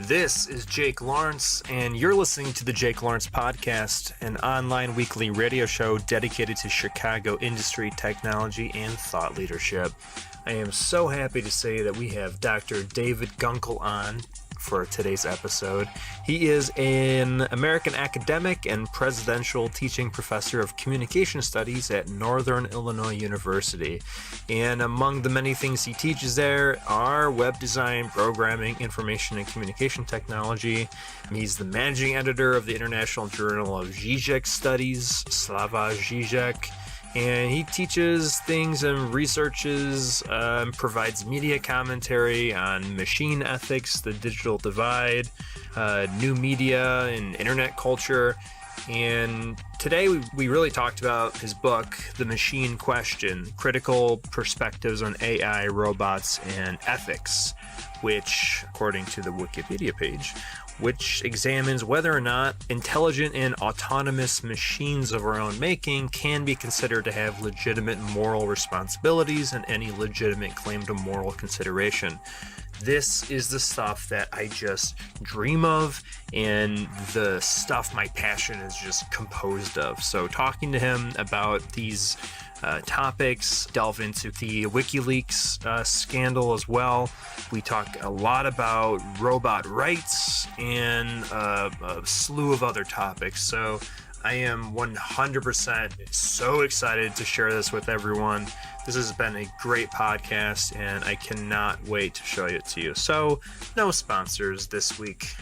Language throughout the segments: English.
This is Jake Lawrence, and you're listening to the Jake Lawrence Podcast, an online weekly radio show dedicated to Chicago industry, technology, and thought leadership. I am so happy to say that we have Dr. David Gunkel on for today's episode. He is an American academic and presidential teaching professor of communication studies at Northern Illinois University. And among the many things he teaches there are web design, programming, information and communication technology. He's the managing editor of the International Journal of Dziedzic Studies, Slava Dziedzic. And he teaches things and researches, provides media commentary on machine ethics, the digital divide, new media and internet culture. And today we really talked about his book, The Machine Question, Critical Perspectives on AI, Robots, and Ethics, which, according to the Wikipedia page, which examines whether or not intelligent and autonomous machines of our own making can be considered to have legitimate moral responsibilities and any legitimate claim to moral consideration. This is the stuff that I just dream of, and the stuff my passion is just composed of. So talking to him about these topics, delve into the WikiLeaks scandal as well. We talk a lot about robot rights and a slew of other topics. So I am 100% so excited to share this with everyone. This has been a great podcast, and I cannot wait to show it to you. So, no sponsors this week.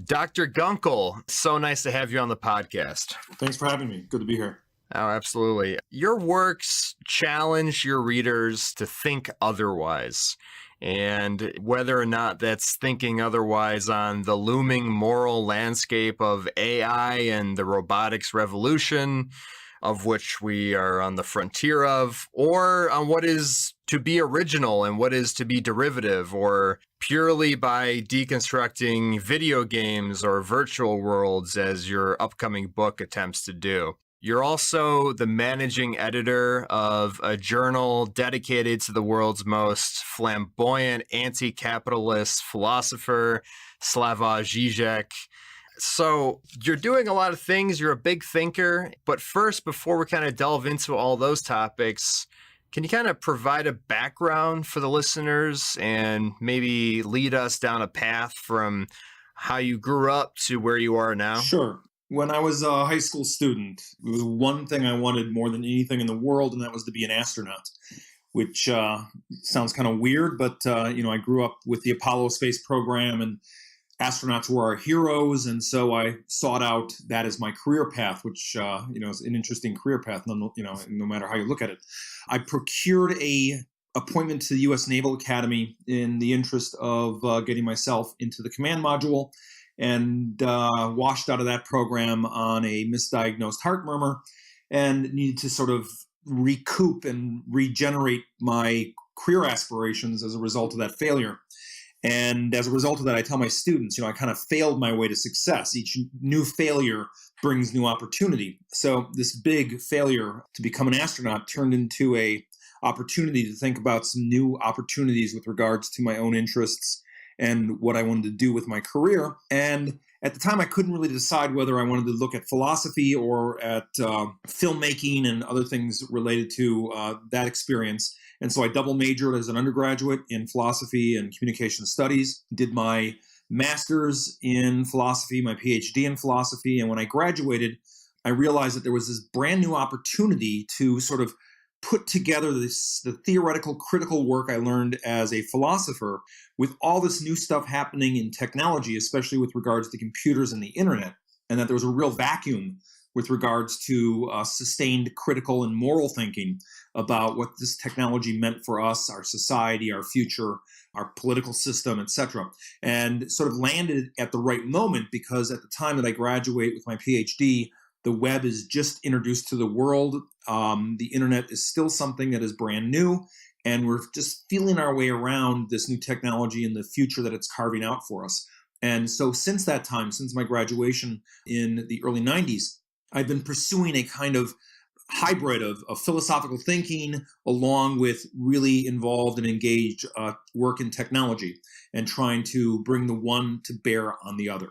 Dr. Gunkel, so nice to have you on the podcast. Thanks for having me. Good to be here. Oh, absolutely. Your works challenge your readers to think otherwise. And whether or not that's thinking otherwise on the looming moral landscape of AI and the robotics revolution, of which we are on the frontier of, or on what is to be original and what is to be derivative, or purely by deconstructing video games or virtual worlds as your upcoming book attempts to do. You're also the managing editor of a journal dedicated to the world's most flamboyant anti-capitalist philosopher, Slava Dziedzic. So you're doing a lot of things. You're a big thinker. But first, before we kind of delve into all those topics, can you kind of provide a background for the listeners and maybe lead us down a path from how you grew up to where you are now? Sure. When I was a high school student, it was one thing I wanted more than anything in the world, and that was to be an astronaut, which sounds kind of weird, but I grew up with the Apollo space program, and astronauts were our heroes, and so I sought out that as my career path, which is an interesting career path, no matter how you look at it. I procured a appointment to the U.S. Naval Academy in the interest of getting myself into the command module, and washed out of that program on a misdiagnosed heart murmur, and needed to sort of recoup and regenerate my career aspirations as a result of that failure. And as a result of that, I tell my students, I kind of failed my way to success. Each new failure brings new opportunity. So this big failure to become an astronaut turned into a opportunity to think about some new opportunities with regards to my own interests and what I wanted to do with my career. And at the time, I couldn't really decide whether I wanted to look at philosophy or at filmmaking and other things related to that experience. And so I double majored as an undergraduate in philosophy and communication studies, did my master's in philosophy, my PhD in philosophy. And when I graduated, I realized that there was this brand new opportunity to sort of put together the theoretical critical work I learned as a philosopher with all this new stuff happening in technology, especially with regards to computers and the internet, and that there was a real vacuum with regards to sustained critical and moral thinking about what this technology meant for us, our society, our future, our political system, etc. And sort of landed at the right moment, because at the time that I graduate with my PhD, the web is just introduced to the world. The internet is still something that is brand new, and we're just feeling our way around this new technology and the future that it's carving out for us. And so since that time, since my graduation in the early 90s, I've been pursuing a kind of hybrid of philosophical thinking along with really involved and engaged work in technology and trying to bring the one to bear on the other.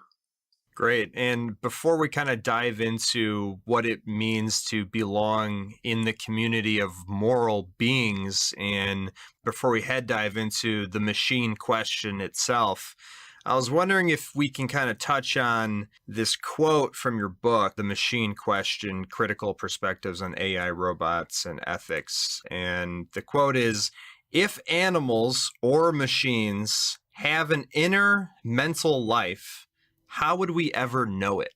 Great. And before we kind of dive into what it means to belong in the community of moral beings, and before we dive into the machine question itself, I was wondering if we can kind of touch on this quote from your book, The Machine Question, Critical Perspectives on AI, Robots, and Ethics. And the quote is, "If animals or machines have an inner mental life, how would we ever know it?"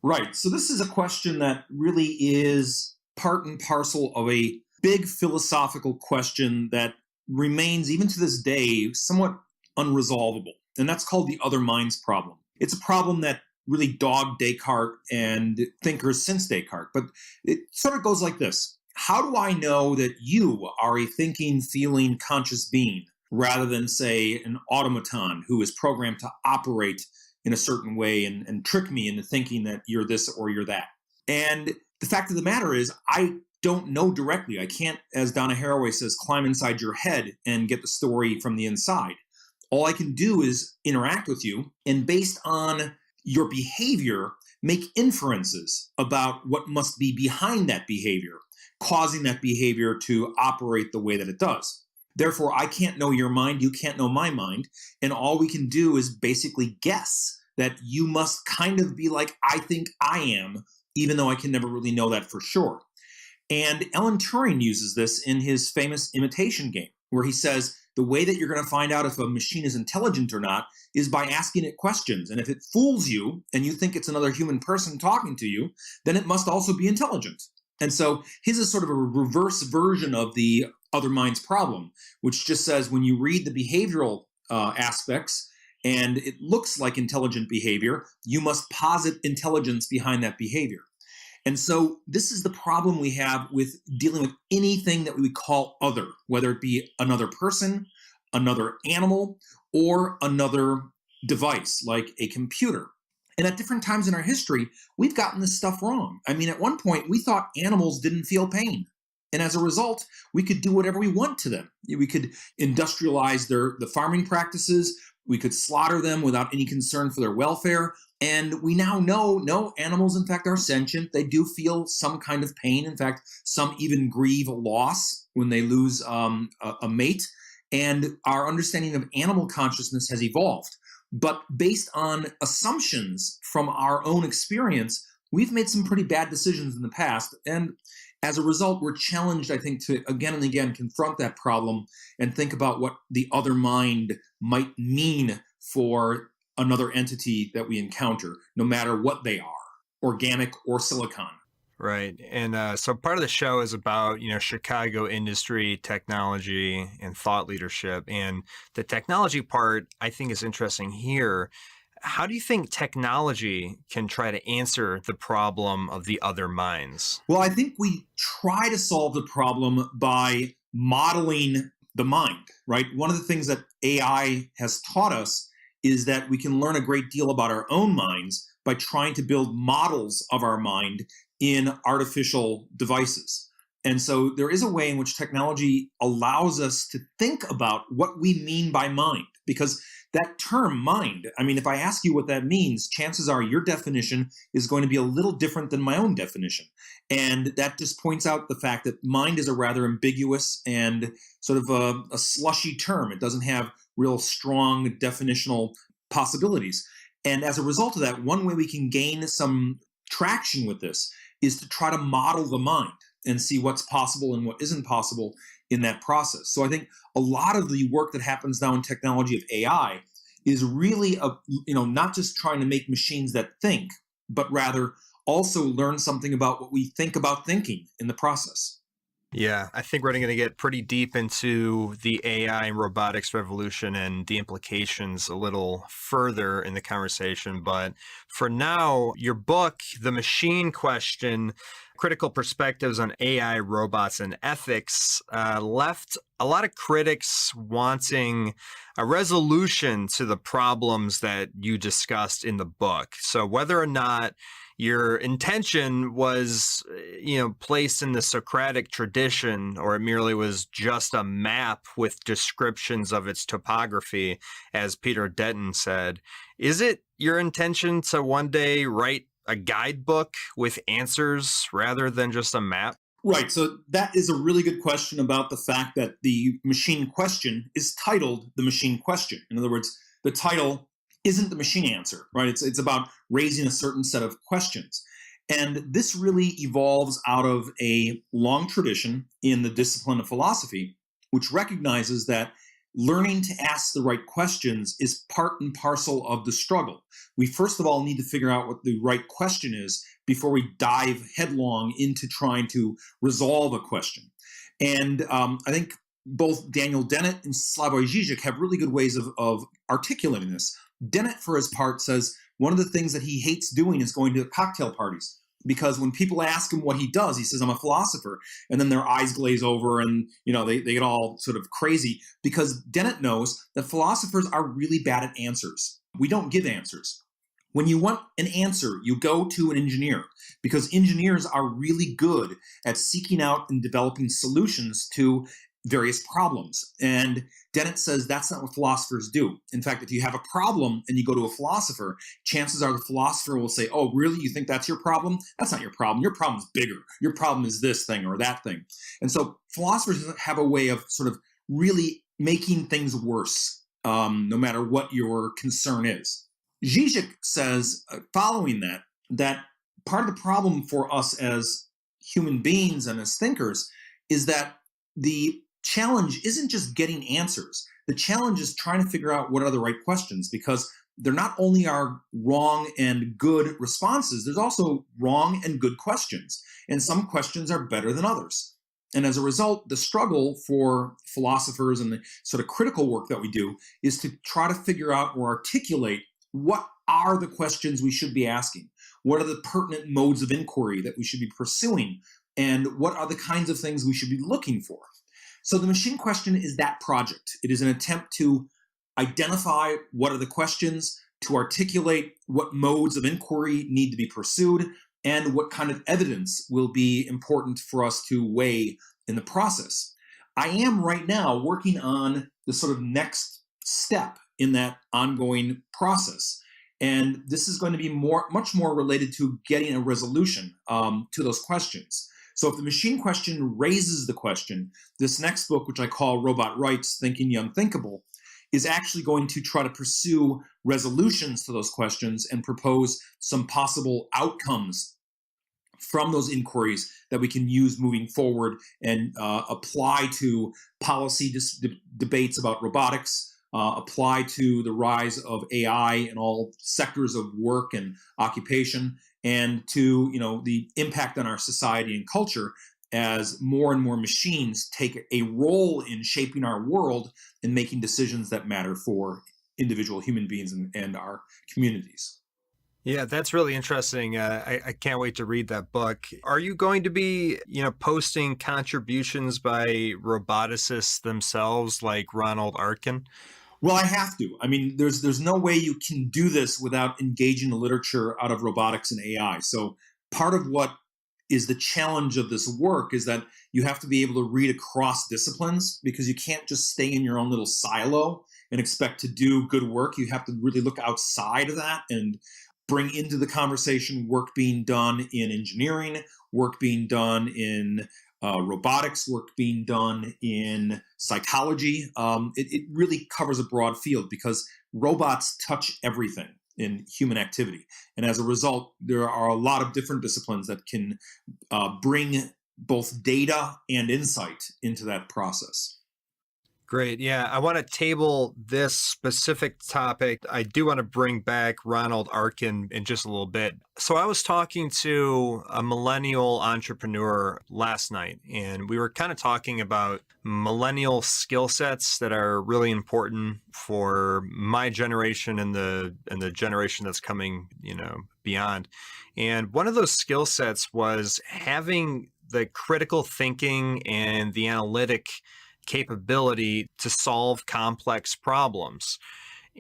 Right. So this is a question that really is part and parcel of a big philosophical question that remains, even to this day, somewhat unresolvable. And that's called the other minds problem. It's a problem that really dogged Descartes and thinkers since Descartes. But it sort of goes like this. How do I know that you are a thinking, feeling, conscious being rather than, say, an automaton who is programmed to operate in a certain way and trick me into thinking that you're this or you're that? And the fact of the matter is, I don't know directly. I can't, as Donna Haraway says, climb inside your head and get the story from the inside. All I can do is interact with you and based on your behavior, make inferences about what must be behind that behavior, causing that behavior to operate the way that it does. Therefore, I can't know your mind, you can't know my mind, and all we can do is basically guess that you must kind of be like I think I am, even though I can never really know that for sure. And Alan Turing uses this in his famous imitation game, where he says the way that you're going to find out if a machine is intelligent or not is by asking it questions. And if it fools you and you think it's another human person talking to you, then it must also be intelligent. And so his is sort of a reverse version of the other minds problem, which just says when you read the behavioral aspects and it looks like intelligent behavior, you must posit intelligence behind that behavior. And so this is the problem we have with dealing with anything that we would call other, whether it be another person, another animal, or another device like a computer. And at different times in our history, we've gotten this stuff wrong. I mean, at one point, we thought animals didn't feel pain. And as a result, we could do whatever we want to them. We could industrialize the farming practices. We could slaughter them without any concern for their welfare. And we now know, no, animals, in fact, are sentient. They do feel some kind of pain. In fact, some even grieve a loss when they lose a mate. And our understanding of animal consciousness has evolved. But based on assumptions from our own experience, we've made some pretty bad decisions in the past. And as a result, we're challenged, I think, to again and again confront that problem and think about what the other mind might mean for another entity that we encounter, no matter what they are, organic or silicon. Right. And so part of the show is about, Chicago industry, technology, and thought leadership. And the technology part, I think, is interesting here. How do you think technology can try to answer the problem of the other minds? Well, I think we try to solve the problem by modeling the mind, right? One of the things that AI has taught us is that we can learn a great deal about our own minds by trying to build models of our mind in artificial devices. And so there is a way in which technology allows us to think about what we mean by mind, because that term mind, I mean, if I ask you what that means, chances are your definition is going to be a little different than my own definition. And that just points out the fact that mind is a rather ambiguous and sort of a slushy term. It doesn't have real strong definitional possibilities. And as a result of that, one way we can gain some traction with this is to try to model the mind and see what's possible and what isn't possible in that process. So I think a lot of the work that happens now in technology of AI is really not just trying to make machines that think, but rather also learn something about what we think about thinking in the process. Yeah, I think we're going to get pretty deep into the AI and robotics revolution and the implications a little further in the conversation. But for now, your book, The Machine Question, Critical Perspectives on AI, Robots, and Ethics, left a lot of critics wanting a resolution to the problems that you discussed in the book. So whether or not your intention was, placed in the Socratic tradition, or it merely was just a map with descriptions of its topography, as Peter Denton said. Is it your intention to one day write a guidebook with answers rather than just a map? Right. So that is a really good question about the fact that the machine question is titled the machine question. In other words, the title isn't the machine answer, right? It's about raising a certain set of questions. And this really evolves out of a long tradition in the discipline of philosophy, which recognizes that learning to ask the right questions is part and parcel of the struggle. We first of all need to figure out what the right question is before we dive headlong into trying to resolve a question. And I think both Daniel Dennett and Slava Dziedzic have really good ways of articulating this. Dennett, for his part, says one of the things that he hates doing is going to cocktail parties. Because when people ask him what he does, he says, I'm a philosopher. And then their eyes glaze over and, they get all sort of crazy, because Dennett knows that philosophers are really bad at answers. We don't give answers. When you want an answer, you go to an engineer, because engineers are really good at seeking out and developing solutions to various problems. And Dennett says that's not what philosophers do. In fact, if you have a problem and you go to a philosopher, chances are the philosopher will say, oh, really? You think that's your problem? That's not your problem. Your problem is bigger. Your problem is this thing or that thing. And so philosophers have a way of sort of really making things worse, no matter what your concern is. Dziedzic says, following that part of the problem for us as human beings and as thinkers is that the challenge isn't just getting answers. The challenge is trying to figure out what are the right questions, because there not only are wrong and good responses, there's also wrong and good questions. And some questions are better than others. And as a result, the struggle for philosophers and the sort of critical work that we do is to try to figure out or articulate what are the questions we should be asking? What are the pertinent modes of inquiry that we should be pursuing? And what are the kinds of things we should be looking for? So the machine question is that project. It is an attempt to identify what are the questions, to articulate what modes of inquiry need to be pursued, and what kind of evidence will be important for us to weigh in the process. I am right now working on the sort of next step in that ongoing process. And this is going to be much more related to getting a resolution to those questions. So if the machine question raises the question, this next book, which I call Robot Rights, Thinking the Unthinkable, is actually going to try to pursue resolutions to those questions and propose some possible outcomes from those inquiries that we can use moving forward and apply to policy debates about robotics, apply to the rise of AI in all sectors of work and occupation, and to the impact on our society and culture as more and more machines take a role in shaping our world and making decisions that matter for individual human beings and our communities. Yeah, that's really interesting. I can't wait to read that book. Are you going to be, posting contributions by roboticists themselves, like Ronald Arkin? Well, I have to. I mean, there's no way you can do this without engaging the literature out of robotics and AI. So part of what is the challenge of this work is that you have to be able to read across disciplines, because you can't just stay in your own little silo and expect to do good work. You have to really look outside of that and bring into the conversation work being done in engineering, work being done in robotics, work being done in psychology. It really covers a broad field, because robots touch everything in human activity. And as a result, there are a lot of different disciplines that can bring both data and insight into that process. Great. Yeah, I want to table this specific topic. I do want to bring back Ronald Arkin in just a little bit. So I was talking to a millennial entrepreneur last night, and we were kind of talking about millennial skill sets that are really important for my generation and the generation that's coming, beyond. And one of those skill sets was having the critical thinking and the analytic capability to solve complex problems.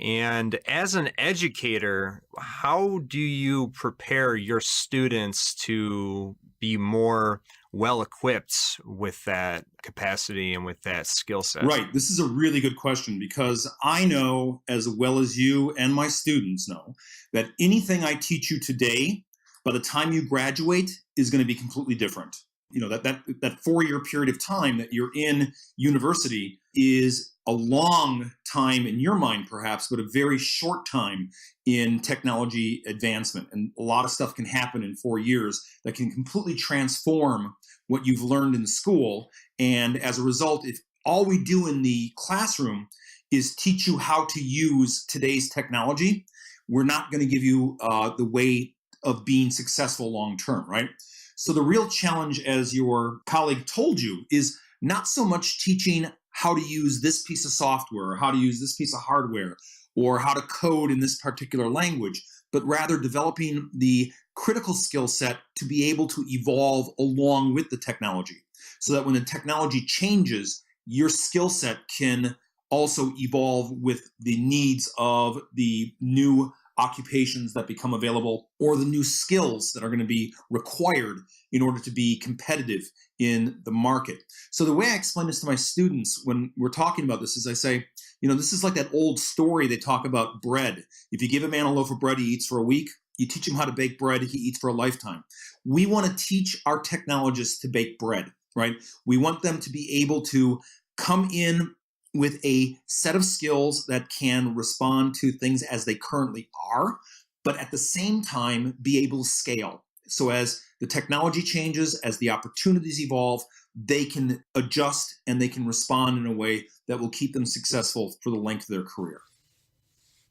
And as an educator, how do you prepare your students to be more well equipped with that capacity and with that skill set? Right. This is a really good question because I know as well as you and my students know that anything I teach you today, by the time you graduate, is going to be completely different. That 4-year period of time that you're in university is a long time in your mind, perhaps, but a very short time in technology advancement. And a lot of stuff can happen in 4 years that can completely transform what you've learned in school. And as a result, if all we do in the classroom is teach you how to use today's technology, we're not going to give you the way of being successful long term, right? So the real challenge, as your colleague told you, is not so much teaching how to use this piece of software or how to use this piece of hardware or how to code in this particular language, but rather developing the critical skill set to be able to evolve along with the technology so that when the technology changes, your skill set can also evolve with the needs of the new occupations that become available or the new skills that are going to be required in order to be competitive in the market. So the way I explain this to my students when we're talking about this is I say, this is like that old story they talk about bread. If you give a man a loaf of bread, he eats for a week. You teach him how to bake bread, he eats for a lifetime. We want to teach our technologists to bake bread, right? We want them to be able to come in with a set of skills that can respond to things as they currently are, but at the same time be able to scale. So as the technology changes, as the opportunities evolve, they can adjust and they can respond in a way that will keep them successful for the length of their career.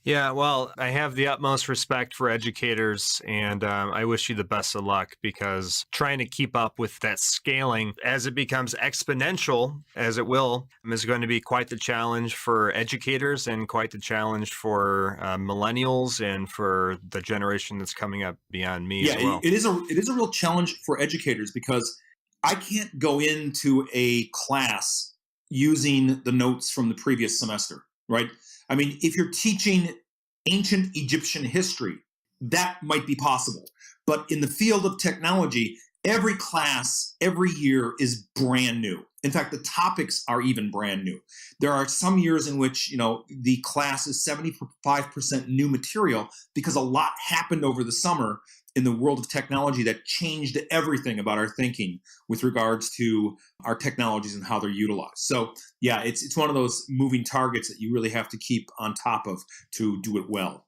Yeah, well, I have the utmost respect for educators, and I wish you the best of luck because trying to keep up with that scaling as it becomes exponential, as it will, is going to be quite the challenge for educators and quite the challenge for millennials and for the generation that's coming up beyond me as well. it is a real challenge for educators because I can't go into a class using the notes from the previous semester, right? I mean, if you're teaching ancient Egyptian history, that might be possible. But in the field of technology, every class, every year is brand new. In fact, the topics are even brand new. There are some years in which, the class is 75% new material because a lot happened over the summer in the world of technology that changed everything about our thinking with regards to our technologies and how they're utilized. So yeah, it's one of those moving targets that you really have to keep on top of to do it well.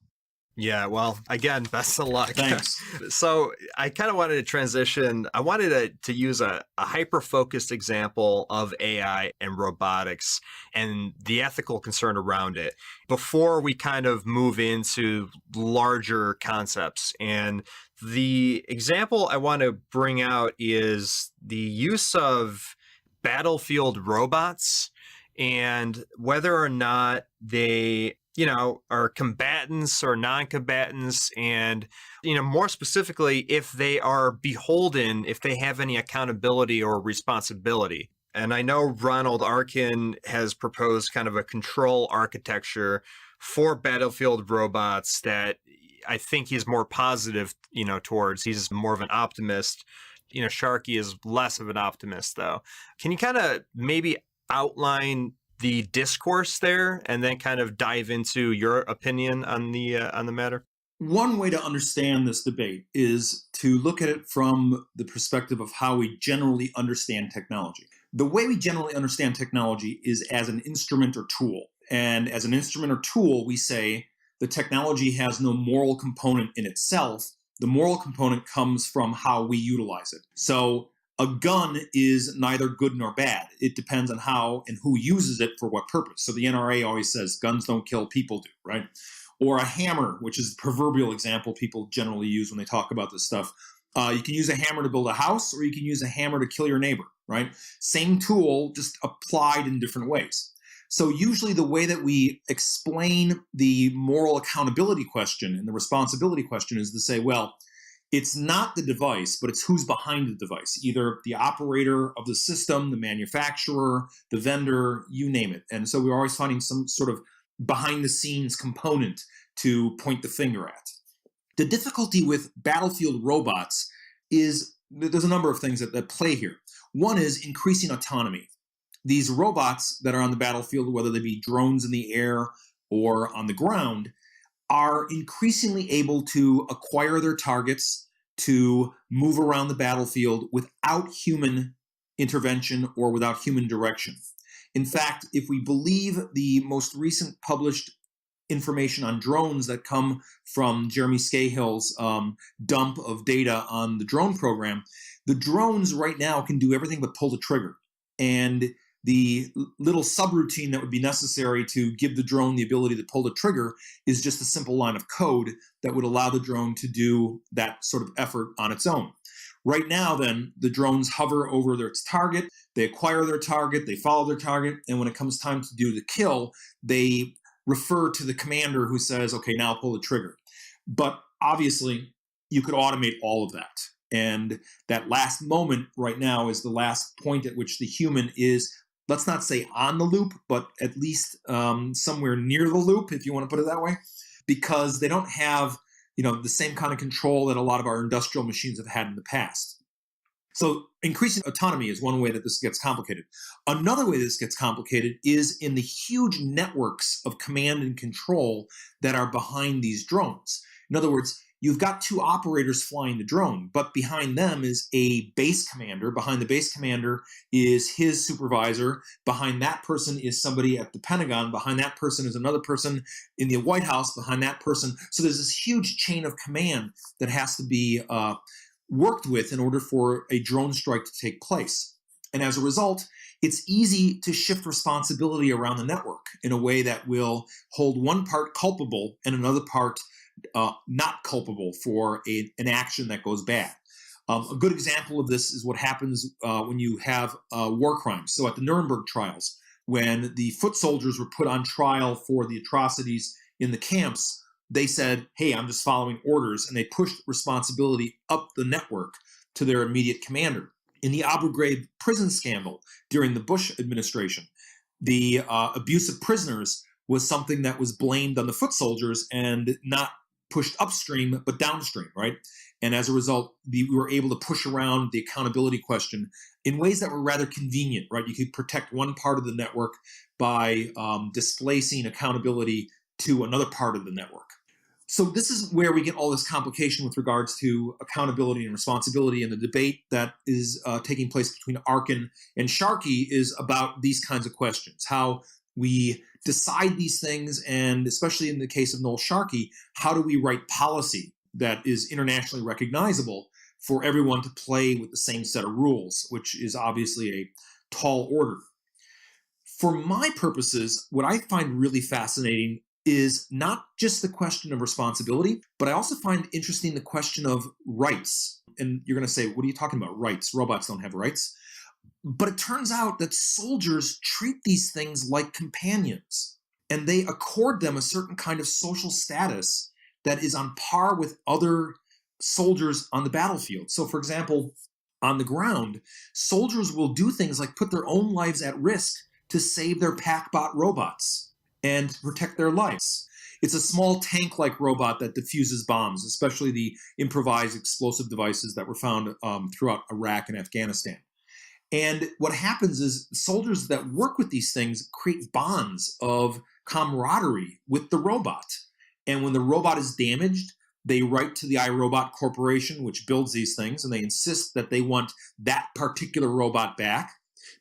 Yeah, well, again, best of luck. Thanks. So I kind of wanted to transition. I wanted to use a hyper-focused example of AI and robotics and the ethical concern around it before we kind of move into larger concepts. And the example I want to bring out is the use of battlefield robots and whether or not they are combatants or non-combatants, and, more specifically, if they are beholden, if they have any accountability or responsibility. And I know Ronald Arkin has proposed kind of a control architecture for battlefield robots that I think he's more positive, towards. He's more of an optimist. Sharkey is less of an optimist, though. Can you kind of maybe outline the discourse there and then kind of dive into your opinion on the matter? One way to understand this debate is to look at it from the perspective of how we generally understand technology. The way we generally understand technology is as an instrument or tool. And as an instrument or tool, we say the technology has no moral component in itself. The moral component comes from how we utilize it. So a gun is neither good nor bad. It depends on how and who uses it for what purpose. So the NRA always says guns don't kill, people do, right? Or a hammer, which is the proverbial example people generally use when they talk about this stuff. You can use a hammer to build a house, or you can use a hammer to kill your neighbor, right? Same tool, just applied in different ways. So usually the way that we explain the moral accountability question and the responsibility question is to say, well, it's not the device, but it's who's behind the device, either the operator of the system, the manufacturer, the vendor, you name it. And so we're always finding some sort of behind-the-scenes component to point the finger at. The difficulty with battlefield robots is there's a number of things that play here. One is increasing autonomy. These robots that are on the battlefield, whether they be drones in the air or on the ground, are increasingly able to acquire their targets, to move around the battlefield without human intervention or without human direction. In fact, if we believe the most recent published information on drones that come from Jeremy Scahill's dump of data on the drone program, the drones right now can do everything but pull the trigger. And the little subroutine that would be necessary to give the drone the ability to pull the trigger is just a simple line of code that would allow the drone to do that sort of effort on its own. Right now, then, the drones hover over its target, they acquire their target, they follow their target, and when it comes time to do the kill, they refer to the commander who says, okay, now pull the trigger. But obviously, you could automate all of that. And that last moment right now is the last point at which the human is, let's not say on the loop, but at least somewhere near the loop, if you want to put it that way, because they don't have the same kind of control that a lot of our industrial machines have had in the past. So increasing autonomy is one way that this gets complicated. Another way this gets complicated is in the huge networks of command and control that are behind these drones. In other words, you've got two operators flying the drone, but behind them is a base commander. Behind the base commander is his supervisor. Behind that person is somebody at the Pentagon. Behind that person is another person in the White House. Behind that person. So there's this huge chain of command that has to be worked with in order for a drone strike to take place. And as a result, it's easy to shift responsibility around the network in a way that will hold one part culpable and another part not culpable for an action that goes bad. A good example of this is what happens when you have war crimes. So at the Nuremberg trials, when the foot soldiers were put on trial for the atrocities in the camps, they said, hey, I'm just following orders, and they pushed responsibility up the network to their immediate commander. In the Abu Ghraib prison scandal during the Bush administration, the abuse of prisoners was something that was blamed on the foot soldiers and not pushed upstream, but downstream, right? And as a result, we were able to push around the accountability question in ways that were rather convenient, right? You could protect one part of the network by displacing accountability to another part of the network. So this is where we get all this complication with regards to accountability and responsibility, and the debate that is taking place between Arkin and Sharkey is about these kinds of questions, how we decide these things, and especially in the case of Noel Sharkey, how do we write policy that is internationally recognizable for everyone to play with the same set of rules, which is obviously a tall order. For my purposes, what I find really fascinating is not just the question of responsibility, but I also find interesting the question of rights. And you're going to say, what are you talking about? Rights. Robots don't have rights. But it turns out that soldiers treat these things like companions, and they accord them a certain kind of social status that is on par with other soldiers on the battlefield. So, for example, on the ground, soldiers will do things like put their own lives at risk to save their PackBot robots and protect their lives. It's a small tank-like robot that diffuses bombs, especially the improvised explosive devices that were found throughout Iraq and Afghanistan. And what happens is soldiers that work with these things create bonds of camaraderie with the robot. And when the robot is damaged, they write to the iRobot Corporation, which builds these things, and they insist that they want that particular robot back.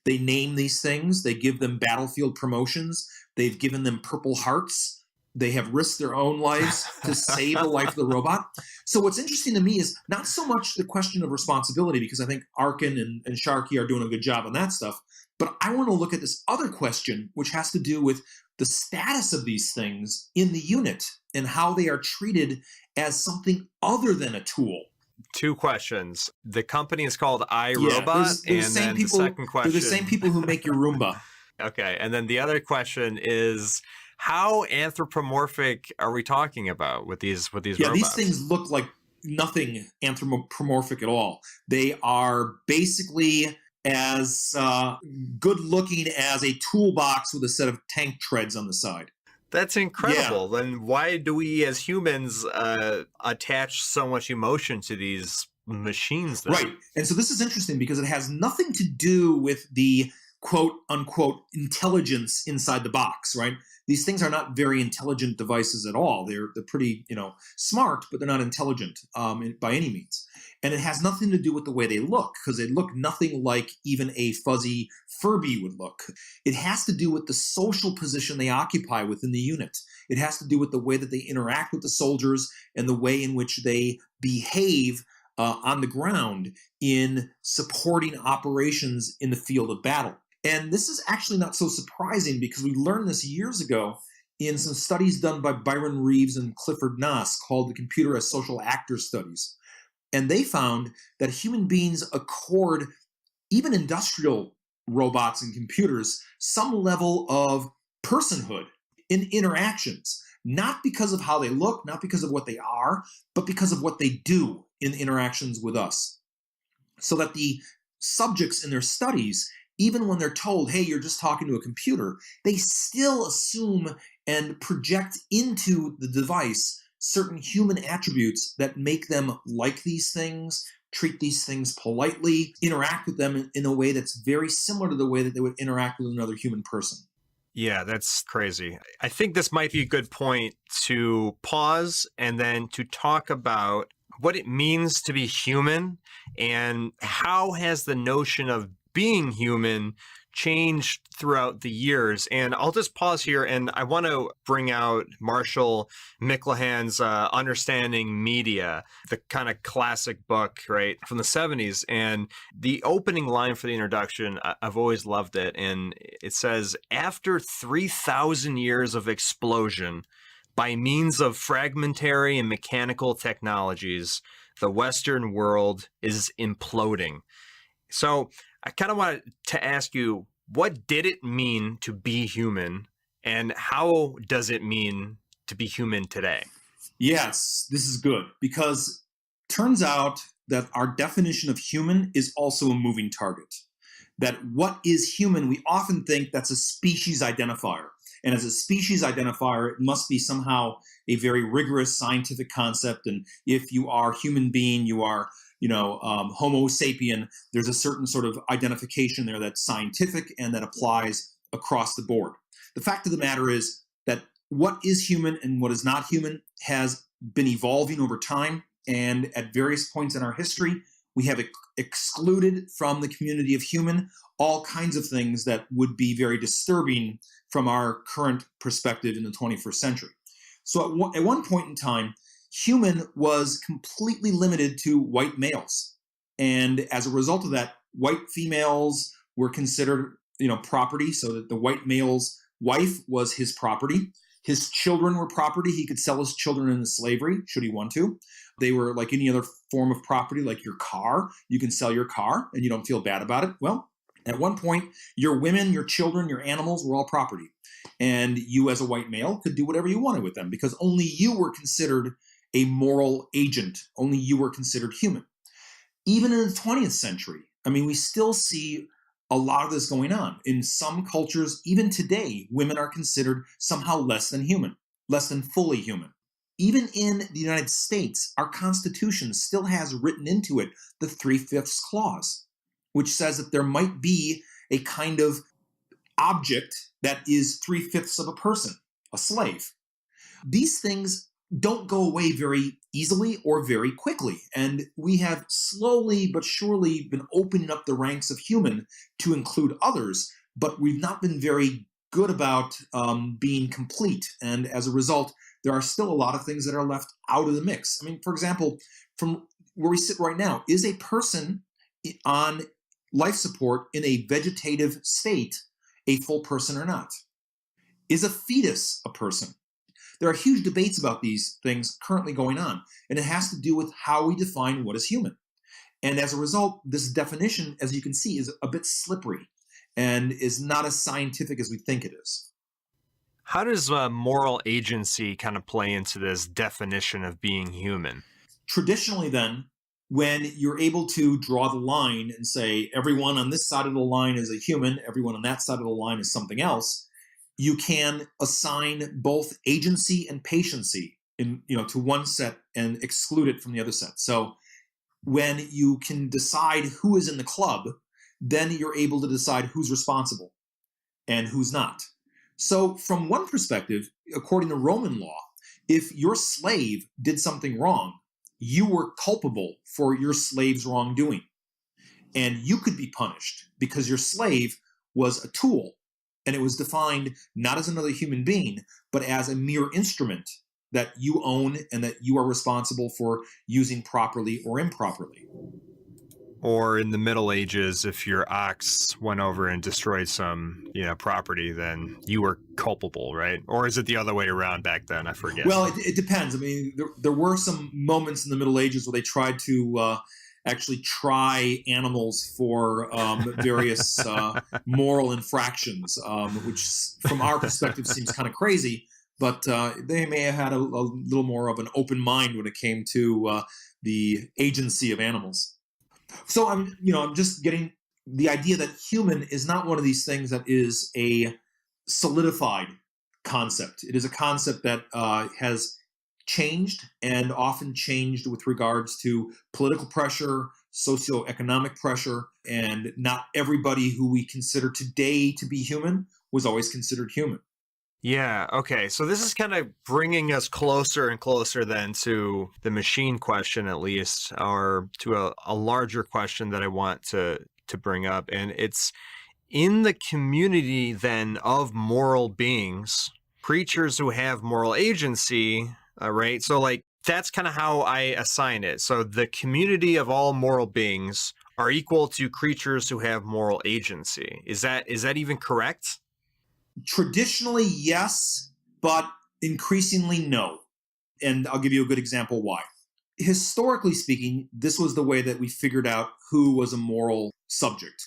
They name these things. They give them battlefield promotions. They've given them Purple Hearts. They have risked their own lives to save the life of the robot. So what's interesting to me is not so much the question of responsibility, because I think Arkin and Sharkey are doing a good job on that stuff, but I want to look at this other question, which has to do with the status of these things in the unit and how they are treated as something other than a tool. Two questions. The company is called iRobot, they're and then the second question. They're the same people who make your Roomba. Okay, and then the other question is, how anthropomorphic are we talking about with these robots? These things look like nothing anthropomorphic at all. They are basically as good looking as a toolbox with a set of tank treads on the side. That's Yeah. incredible. Then why do we as humans attach so much emotion to these machines then? Right. And so this is interesting because it has nothing to do with the quote unquote intelligence inside the box, right? These things are not very intelligent devices at all. They're pretty, smart, but they're not intelligent by any means. And it has nothing to do with the way they look, because they look nothing like even a fuzzy Furby would look. It has to do with the social position they occupy within the unit. It has to do with the way that they interact with the soldiers and the way in which they behave on the ground in supporting operations in the field of battle. And this is actually not so surprising because we learned this years ago in some studies done by Byron Reeves and Clifford Noss called the Computer as Social Actor Studies. And they found that human beings accord even industrial robots and computers some level of personhood in interactions, not because of how they look, not because of what they are, but because of what they do in interactions with us. So that the subjects in their studies, even when they're told, hey, you're just talking to a computer, they still assume and project into the device certain human attributes that make them like these things, treat these things politely, interact with them in a way that's very similar to the way that they would interact with another human person. Yeah, that's crazy. I think this might be a good point to pause and then to talk about what it means to be human and how has the notion of being human changed throughout the years. And I'll just pause here and I want to bring out Marshall McLuhan's Understanding Media, the kind of classic book, right, from the 70s. And the opening line for the introduction, I've always loved it. And it says, after 3,000 years of explosion, by means of fragmentary and mechanical technologies, the Western world is imploding. So I kind of wanted to ask you, what did it mean to be human, and how does it mean to be human today? Yes, this is good because turns out that our definition of human is also a moving target. That what is human, we often think that's a species identifier. And as a species identifier, it must be somehow a very rigorous scientific concept. And if you are human being, you are, Homo sapien, there's a certain sort of identification there that's scientific and that applies across the board. The fact of the matter is that what is human and what is not human has been evolving over time. And at various points in our history, we have excluded from the community of human all kinds of things that would be very disturbing from our current perspective in the 21st century. So at one point in time, human was completely limited to white males. And as a result of that, white females were considered, property, so that the white male's wife was his property. His children were property. He could sell his children into slavery, should he want to. They were like any other form of property, like your car. You can sell your car and you don't feel bad about it. Well, at one point, your women, your children, your animals were all property. And you as a white male could do whatever you wanted with them because only you were considered a moral agent. Only you were considered human. Even in the 20th century, we still see a lot of this going on. In some cultures, even today, women are considered somehow less than human, less than fully human. Even in the United States, our Constitution still has written into it the 3/5 clause, which says that there might be a kind of object that is 3/5 of a person, a slave. These things don't go away very easily or very quickly. And we have slowly but surely been opening up the ranks of human to include others, but we've not been very good about being complete. And as a result, there are still a lot of things that are left out of the mix. For example, from where we sit right now, is a person on life support in a vegetative state a full person or not? Is a fetus a person? There are huge debates about these things currently going on, and it has to do with how we define what is human. And as a result, this definition, as you can see, is a bit slippery and is not as scientific as we think it is. How does moral agency kind of play into this definition of being human? Traditionally, then, when you're able to draw the line and say everyone on this side of the line is a human, everyone on that side of the line is something else, you can assign both agency and patiency to one set and exclude it from the other set. So when you can decide who is in the club, then you're able to decide who's responsible and who's not. So from one perspective, according to Roman law, if your slave did something wrong, you were culpable for your slave's wrongdoing. And you could be punished because your slave was a tool, and it was defined not as another human being, but as a mere instrument that you own and that you are responsible for using properly or improperly. Or in the Middle Ages, if your ox went over and destroyed some, property, then you were culpable, right? Or is it the other way around back then? I forget. Well, it depends. I mean, there were some moments in the Middle Ages where they tried to actually try animals for various moral infractions, which from our perspective seems kind of crazy, but they may have had a little more of an open mind when it came to the agency of animals. So I'm just getting the idea that human is not one of these things that is a solidified concept. It is a concept that has changed, and often changed with regards to political pressure, socioeconomic pressure, and not everybody who we consider today to be human was always considered human. Yeah, okay. So this is kind of bringing us closer and closer then to the machine question, at least, or to a larger question that I want to bring up. And it's in the community then of moral beings, creatures who have moral agency, right? So like that's kind of how I assign it. So the community of all moral beings are equal to creatures who have moral agency. Is that even correct? Traditionally, yes, but increasingly, no. And I'll give you a good example why. Historically speaking, this was the way that we figured out who was a moral subject.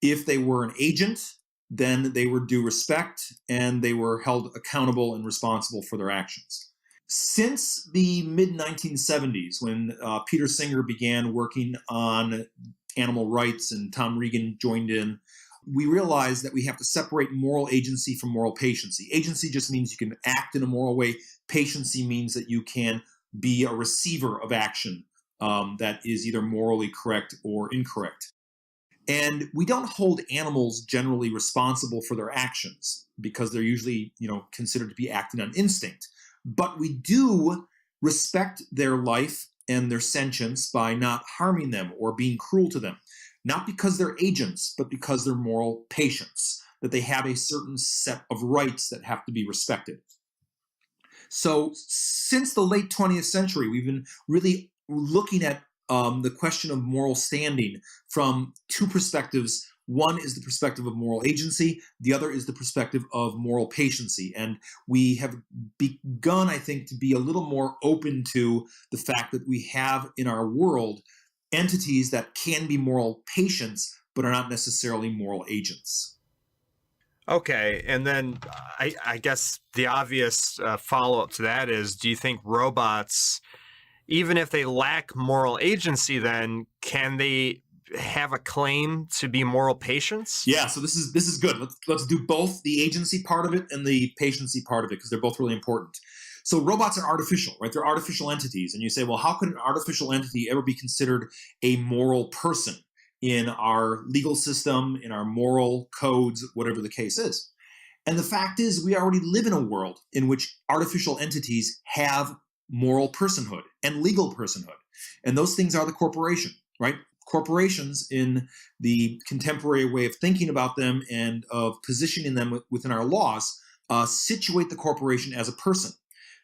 If they were an agent, then they were due respect and they were held accountable and responsible for their actions. Since the mid-1970s, when Peter Singer began working on animal rights and Tom Regan joined in, we realized that we have to separate moral agency from moral patiency. Agency just means you can act in a moral way. Patiency means that you can be a receiver of action that is either morally correct or incorrect. And we don't hold animals generally responsible for their actions because they're usually, considered to be acting on instinct. But we do respect their life and their sentience by not harming them or being cruel to them. Not because they're agents, but because they're moral patients, that they have a certain set of rights that have to be respected. So since the late 20th century, we've been really looking at the question of moral standing from two perspectives. One is the perspective of moral agency. The other is the perspective of moral patiency. And we have begun, I think, to be a little more open to the fact that we have in our world entities that can be moral patients, but are not necessarily moral agents. Okay, and then I guess the obvious follow-up to that is, do you think robots, even if they lack moral agency, then can they have a claim to be moral patients? Yeah, so this is good. Let's do both the agency part of it and the patiency part of it, because they're both really important. So robots are artificial, right? They're artificial entities. And you say, well, how could an artificial entity ever be considered a moral person in our legal system, in our moral codes, whatever the case is? And the fact is, we already live in a world in which artificial entities have moral personhood and legal personhood. And those things are the corporation, right? Corporations, in the contemporary way of thinking about them and of positioning them within our laws, situate the corporation as a person.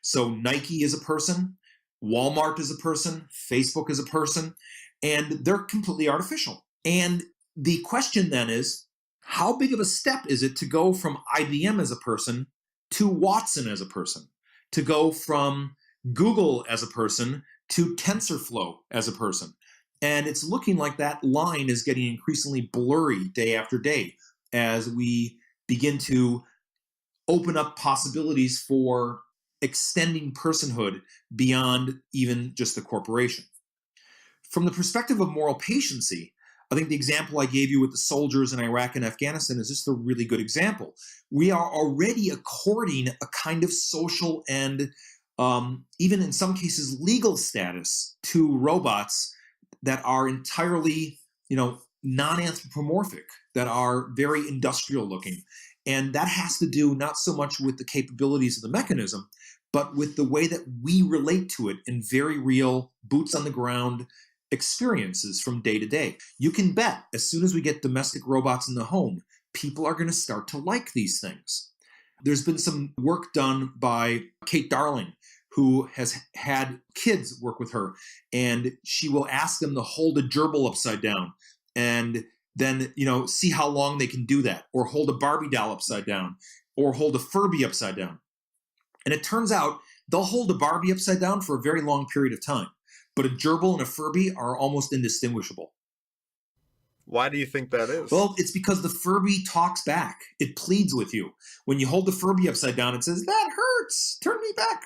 So Nike is a person, Walmart is a person, Facebook is a person, and they're completely artificial. And the question then is, how big of a step is it to go from IBM as a person to Watson as a person, to go from Google as a person to TensorFlow as a person? And it's looking like that line is getting increasingly blurry day after day as we begin to open up possibilities for extending personhood beyond even just the corporation. From the perspective of moral patiency, I think the example I gave you with the soldiers in Iraq and Afghanistan is just a really good example. We are already according a kind of social and even in some cases legal status to robots that are entirely, non-anthropomorphic, that are very industrial looking. And that has to do not so much with the capabilities of the mechanism, but with the way that we relate to it in very real, boots on the ground experiences from day to day. You can bet as soon as we get domestic robots in the home, people are going to start to like these things. There's been some work done by Kate Darling, who has had kids work with her, and she will ask them to hold a gerbil upside down and then, see how long they can do that, or hold a Barbie doll upside down, or hold a Furby upside down. And it turns out they'll hold a Barbie upside down for a very long period of time, but a gerbil and a Furby are almost indistinguishable. Why do you think that is? Well, it's because the Furby talks back. It pleads with you. When you hold the Furby upside down, it says, "That hurts. Turn me back."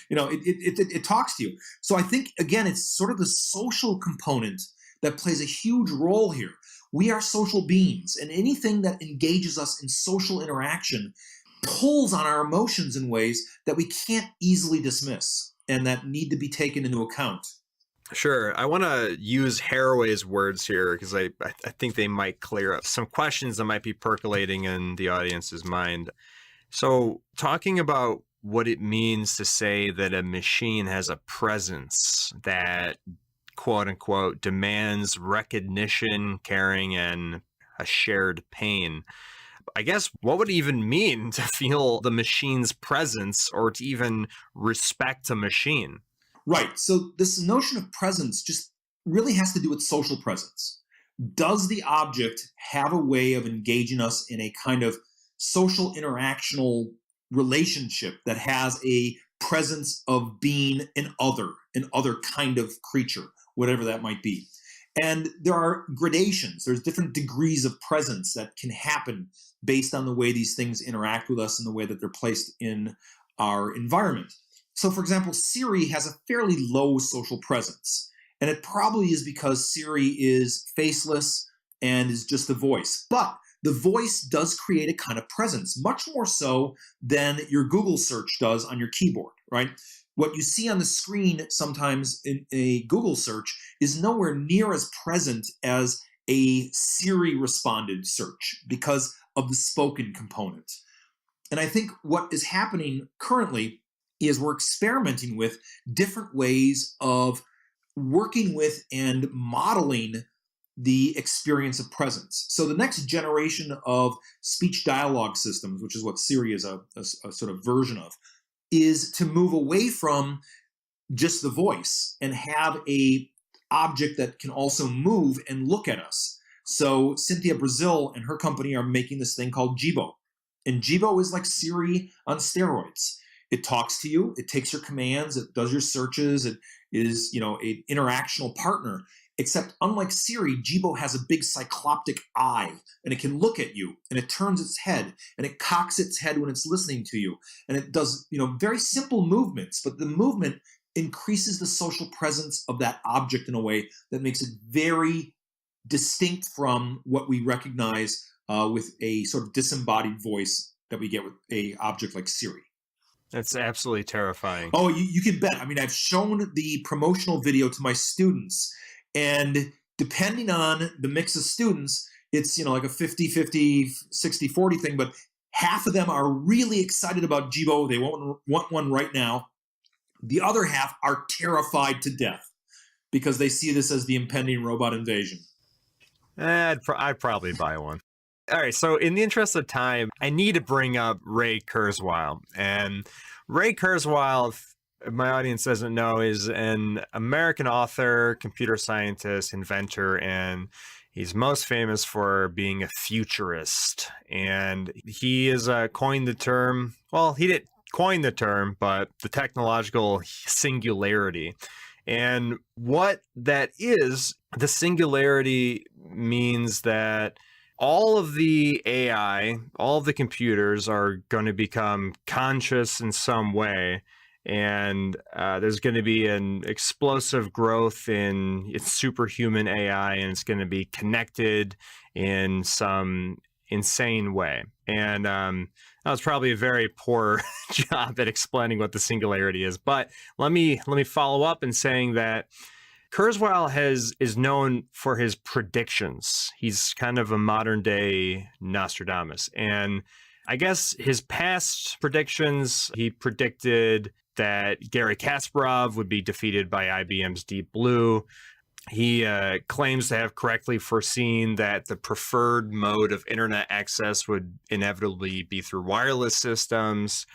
It talks to you. So I think, again, it's sort of the social component that plays a huge role here. We are social beings, and anything that engages us in social interaction pulls on our emotions in ways that we can't easily dismiss and that need to be taken into account. Sure. I want to use Haraway's words here because I think they might clear up some questions that might be percolating in the audience's mind. So talking about what it means to say that a machine has a presence that, quote unquote, demands recognition, caring, and a shared pain. I guess what would it even mean to feel the machine's presence or to even respect a machine? Right. So this notion of presence just really has to do with social presence. Does the object have a way of engaging us in a kind of social interactional relationship that has a presence of being an other kind of creature, whatever that might be? And there are gradations. There's different degrees of presence that can happen based on the way these things interact with us and the way that they're placed in our environment. So, for example, Siri has a fairly low social presence. And it probably is because Siri is faceless and is just a voice. But the voice does create a kind of presence, much more so than your Google search does on your keyboard, right? What you see on the screen sometimes in a Google search is nowhere near as present as a Siri responded search because of the spoken component. And I think what is happening currently is we're experimenting with different ways of working with and modeling the experience of presence. So the next generation of speech dialogue systems, which is what Siri is a sort of version of, is to move away from just the voice and have a object that can also move and look at us. So Cynthia Brazil and her company are making this thing called Jibo. And Jibo is like Siri on steroids. It talks to you, it takes your commands, it does your searches, it is, an interactional partner. Except unlike Siri, Jibo has a big cycloptic eye, and it can look at you, and it turns its head, and it cocks its head when it's listening to you, and it does, very simple movements, but the movement increases the social presence of that object in a way that makes it very distinct from what we recognize with a sort of disembodied voice that we get with a object like Siri. That's absolutely terrifying. Oh, you can bet. I mean, I've shown the promotional video to my students, and depending on the mix of students, it's, like a 50-50, 60-40 thing, but half of them are really excited about Jibo. They want one right now. The other half are terrified to death because they see this as the impending robot invasion. I'd probably buy one. All right, so in the interest of time, I need to bring up Ray Kurzweil. And Ray Kurzweil, if my audience doesn't know, is an American author, computer scientist, inventor, and he's most famous for being a futurist. And he has coined the term, well, he didn't coin the term, but the technological singularity. And what that is, the singularity means that all of the AI, all of the computers are going to become conscious in some way. And there's going to be an explosive growth in its superhuman AI, and it's going to be connected in some insane way. And that was probably a very poor job at explaining what the singularity is. But let me follow up in saying that Kurzweil is known for his predictions. He's kind of a modern day Nostradamus. And I guess his past predictions, he predicted that Garry Kasparov would be defeated by IBM's Deep Blue. He claims to have correctly foreseen that the preferred mode of internet access would inevitably be through wireless systems.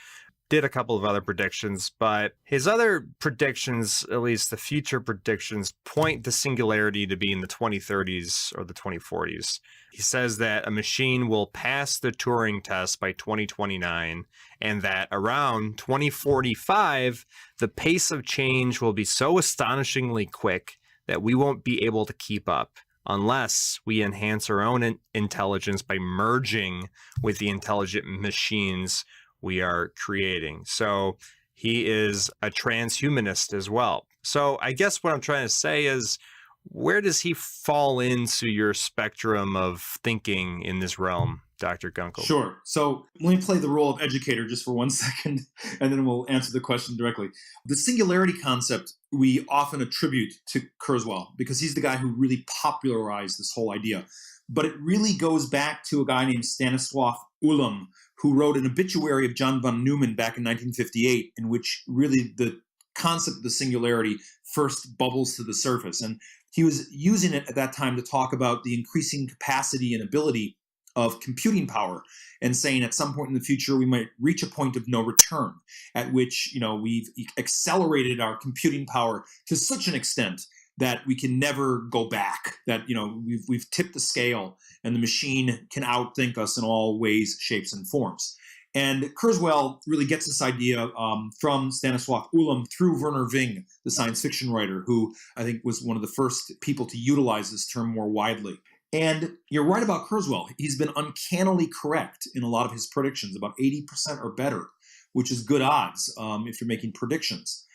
Did a couple of other predictions, but his other predictions, at least the future predictions, point the singularity to be in the 2030s or the 2040s. He says that a machine will pass the Turing test by 2029, and that around 2045, the pace of change will be so astonishingly quick that we won't be able to keep up unless we enhance our own intelligence by merging with the intelligent machines we are creating. So he is a transhumanist as well. So I guess what I'm trying to say is, where does he fall into your spectrum of thinking in this realm, Dr. Gunkel? Sure. So let me play the role of educator just for 1 second, and then we'll answer the question directly. The singularity concept we often attribute to Kurzweil because he's the guy who really popularized this whole idea. But it really goes back to a guy named Stanislav Ulam, who wrote an obituary of John von Neumann back in 1958, in which really the concept of the singularity first bubbles to the surface. And he was using it at that time to talk about the increasing capacity and ability of computing power, and saying at some point in the future we might reach a point of no return, at which we've accelerated our computing power to such an extent that we can never go back, that we've tipped the scale and the machine can outthink us in all ways, shapes, and forms. And Kurzweil really gets this idea from Stanislav Ulam through Werner Ving, the science fiction writer, who I think was one of the first people to utilize this term more widely. And you're right about Kurzweil. He's been uncannily correct in a lot of his predictions, about 80% or better, which is good odds if you're making predictions.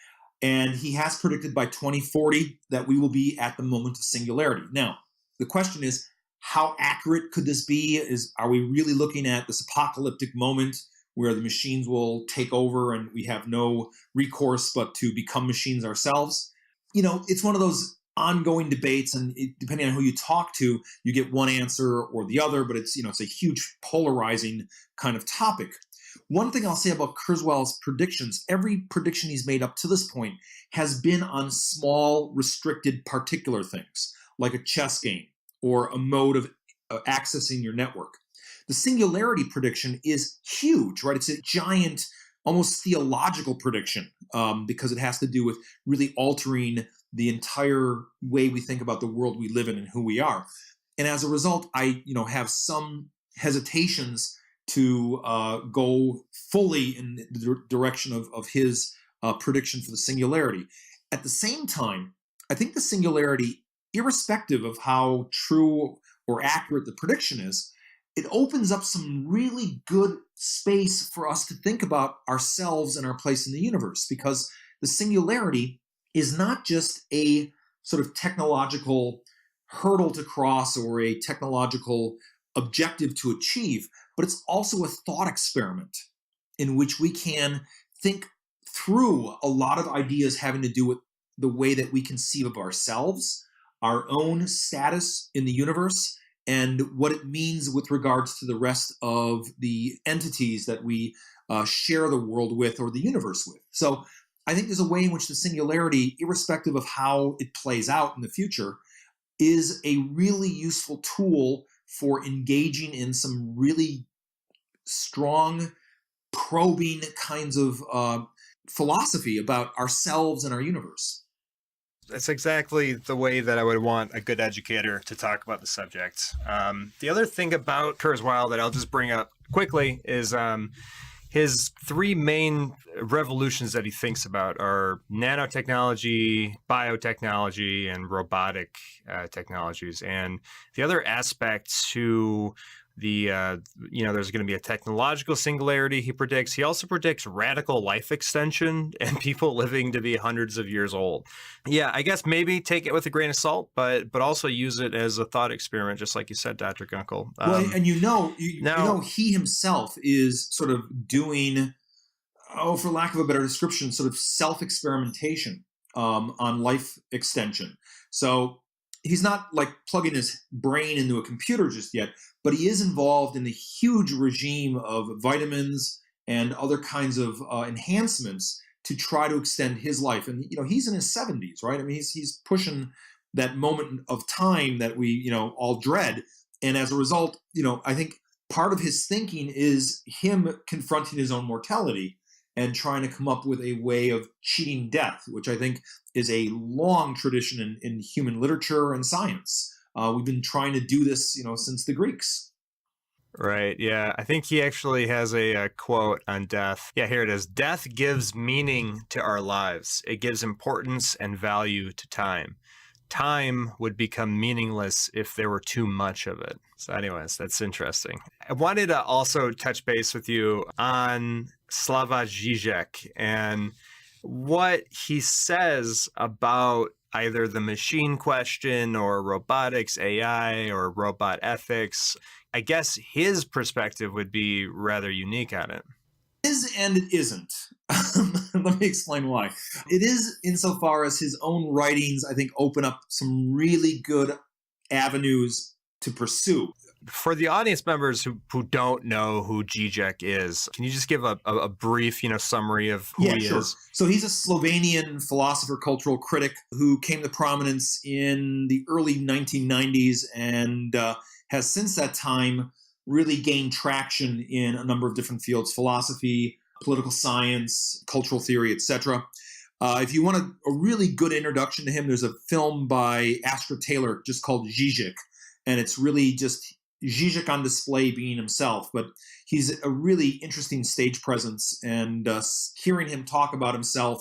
And he has predicted by 2040 that we will be at the moment of singularity. Now, the question is, how accurate could this be? Are we really looking at this apocalyptic moment where the machines will take over and we have no recourse but to become machines ourselves? It's one of those ongoing debates, and depending on who you talk to, you get one answer or the other, but it's a huge polarizing kind of topic. One thing I'll say about Kurzweil's predictions, every prediction he's made up to this point has been on small, restricted, particular things, like a chess game or a mode of accessing your network. The singularity prediction is huge, right? It's a giant, almost theological prediction because it has to do with really altering the entire way we think about the world we live in and who we are. And as a result, I have some hesitations to go fully in the direction of his prediction for the singularity. At the same time, I think the singularity, irrespective of how true or accurate the prediction is, it opens up some really good space for us to think about ourselves and our place in the universe, because the singularity is not just a sort of technological hurdle to cross or a technological objective to achieve, but it's also a thought experiment in which we can think through a lot of ideas having to do with the way that we conceive of ourselves, our own status in the universe, and what it means with regards to the rest of the entities that we share the world with or the universe with. So I think there's a way in which the singularity, irrespective of how it plays out in the future, is a really useful tool for engaging in some really strong, probing kinds of philosophy about ourselves and our universe. That's exactly the way that I would want a good educator to talk about the subject. The other thing about Kurzweil that I'll just bring up quickly is his three main revolutions that he thinks about are nanotechnology, biotechnology, and robotic technologies. And the other aspect to There's going to be a technological singularity, he predicts. He also predicts radical life extension and people living to be hundreds of years old. Yeah, I guess maybe take it with a grain of salt, but also use it as a thought experiment, just like you said, Dr. Gunkel. Well, and he himself is sort of doing, for lack of a better description, sort of self-experimentation on life extension. So he's not like plugging his brain into a computer just yet, but he is involved in the huge regime of vitamins and other kinds of enhancements to try to extend his life. And, he's in his 70s, right? I mean, he's pushing that moment of time that we, all dread. And as a result, I think part of his thinking is him confronting his own mortality and trying to come up with a way of cheating death, which I think is a long tradition in human literature and science. We've been trying to do this, since the Greeks. Right. Yeah. I think he actually has a quote on death. Yeah, here it is. Death gives meaning to our lives. It gives importance and value to time. Time would become meaningless if there were too much of it. So anyways, that's interesting. I wanted to also touch base with you on Slava Dziedzic and what he says about either the machine question or robotics, AI, or robot ethics. I guess his perspective would be rather unique on it. It is and it isn't. Let me explain why. It is insofar as his own writings, I think, open up some really good avenues to pursue. For the audience members who don't know who Dziedzic is, can you just give a brief, summary of who he is? So he's a Slovenian philosopher, cultural critic who came to prominence in the early 1990s and has since that time really gained traction in a number of different fields: philosophy, political science, cultural theory, etc. If you want a really good introduction to him, there's a film by Astra Taylor just called Dziedzic, and it's really just Dziedzic on display being himself, but he's a really interesting stage presence, and hearing him talk about himself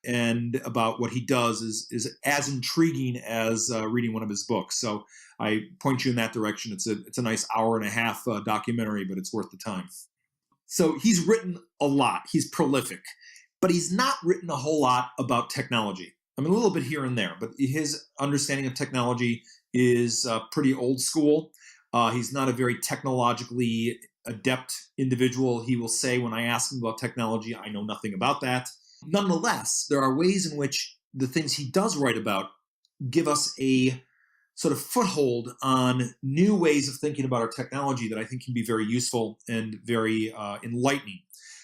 and about what he does is as intriguing as reading one of his books. So I point you in that direction. It's a nice hour and a half documentary, but it's worth the time. So he's written a lot. He's prolific, but he's not written a whole lot about technology. I mean, a little bit here and there, but his understanding of technology is pretty old school. He's not a very technologically adept individual. He will say, when I ask him about technology, I know nothing about that. Nonetheless, there are ways in which the things he does write about give us a sort of foothold on new ways of thinking about our technology that I think can be very useful and very enlightening.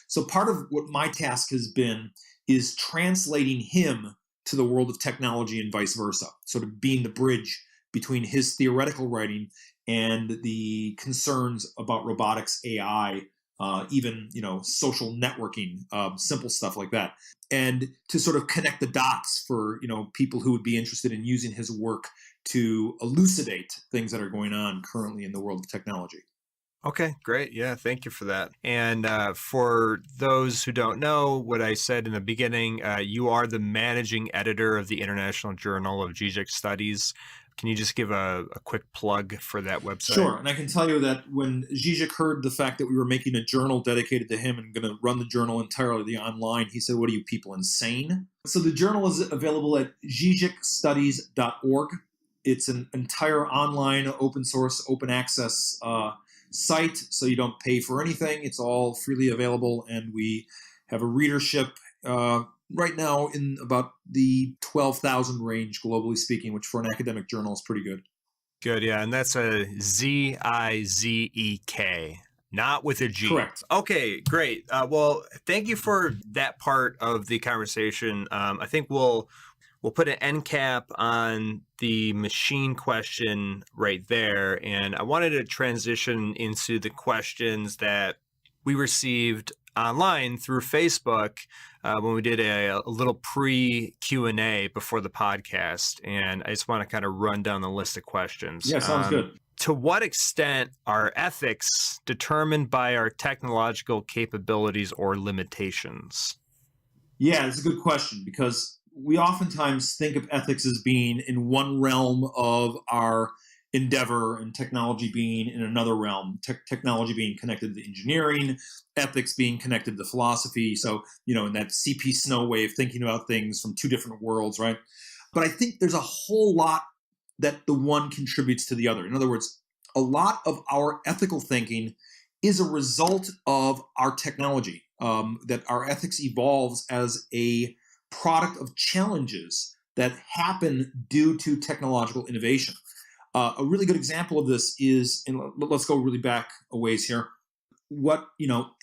So part of what my task has been is translating him to the world of technology and vice versa, sort of being the bridge between his theoretical writing and the concerns about robotics, AI, even social networking, simple stuff like that, and to sort of connect the dots for people who would be interested in using his work to elucidate things that are going on currently in the world of technology. Okay, great. Yeah, thank you for that. And for those who don't know what I said in the beginning, you are the managing editor of the International Journal of Dziedzic Studies. Can you just give a quick plug for that website? Sure. And I can tell you that when Dziedzic heard the fact that we were making a journal dedicated to him and going to run the journal entirely online, he said, "What are you people, insane?" So the journal is available at dziedzicstudies.org. It's an entire online, open source, open access site, so you don't pay for anything. It's all freely available, and we have a readership right now in about the 12,000 range, globally speaking, which for an academic journal is pretty good. Good, yeah, and that's a Zizek, not with a G. Correct. Okay, great. Well, thank you for that part of the conversation. I think we'll put an end cap on the machine question right there, and I wanted to transition into the questions that we received online through Facebook when we did a little pre-Q&A before the podcast, and I just want to kind of run down the list of questions. Yeah, sounds good. To what extent are ethics determined by our technological capabilities or limitations? Yeah, it's a good question, because we oftentimes think of ethics as being in one realm of our endeavor, and technology being in another realm, technology being connected to engineering, ethics being connected to philosophy. So, in that CP Snow way of thinking about things from two different worlds, right? But I think there's a whole lot that the one contributes to the other. In other words, a lot of our ethical thinking is a result of our technology, that our ethics evolves as a product of challenges that happen due to technological innovation. A really good example of this is, and let's go really back a ways here, what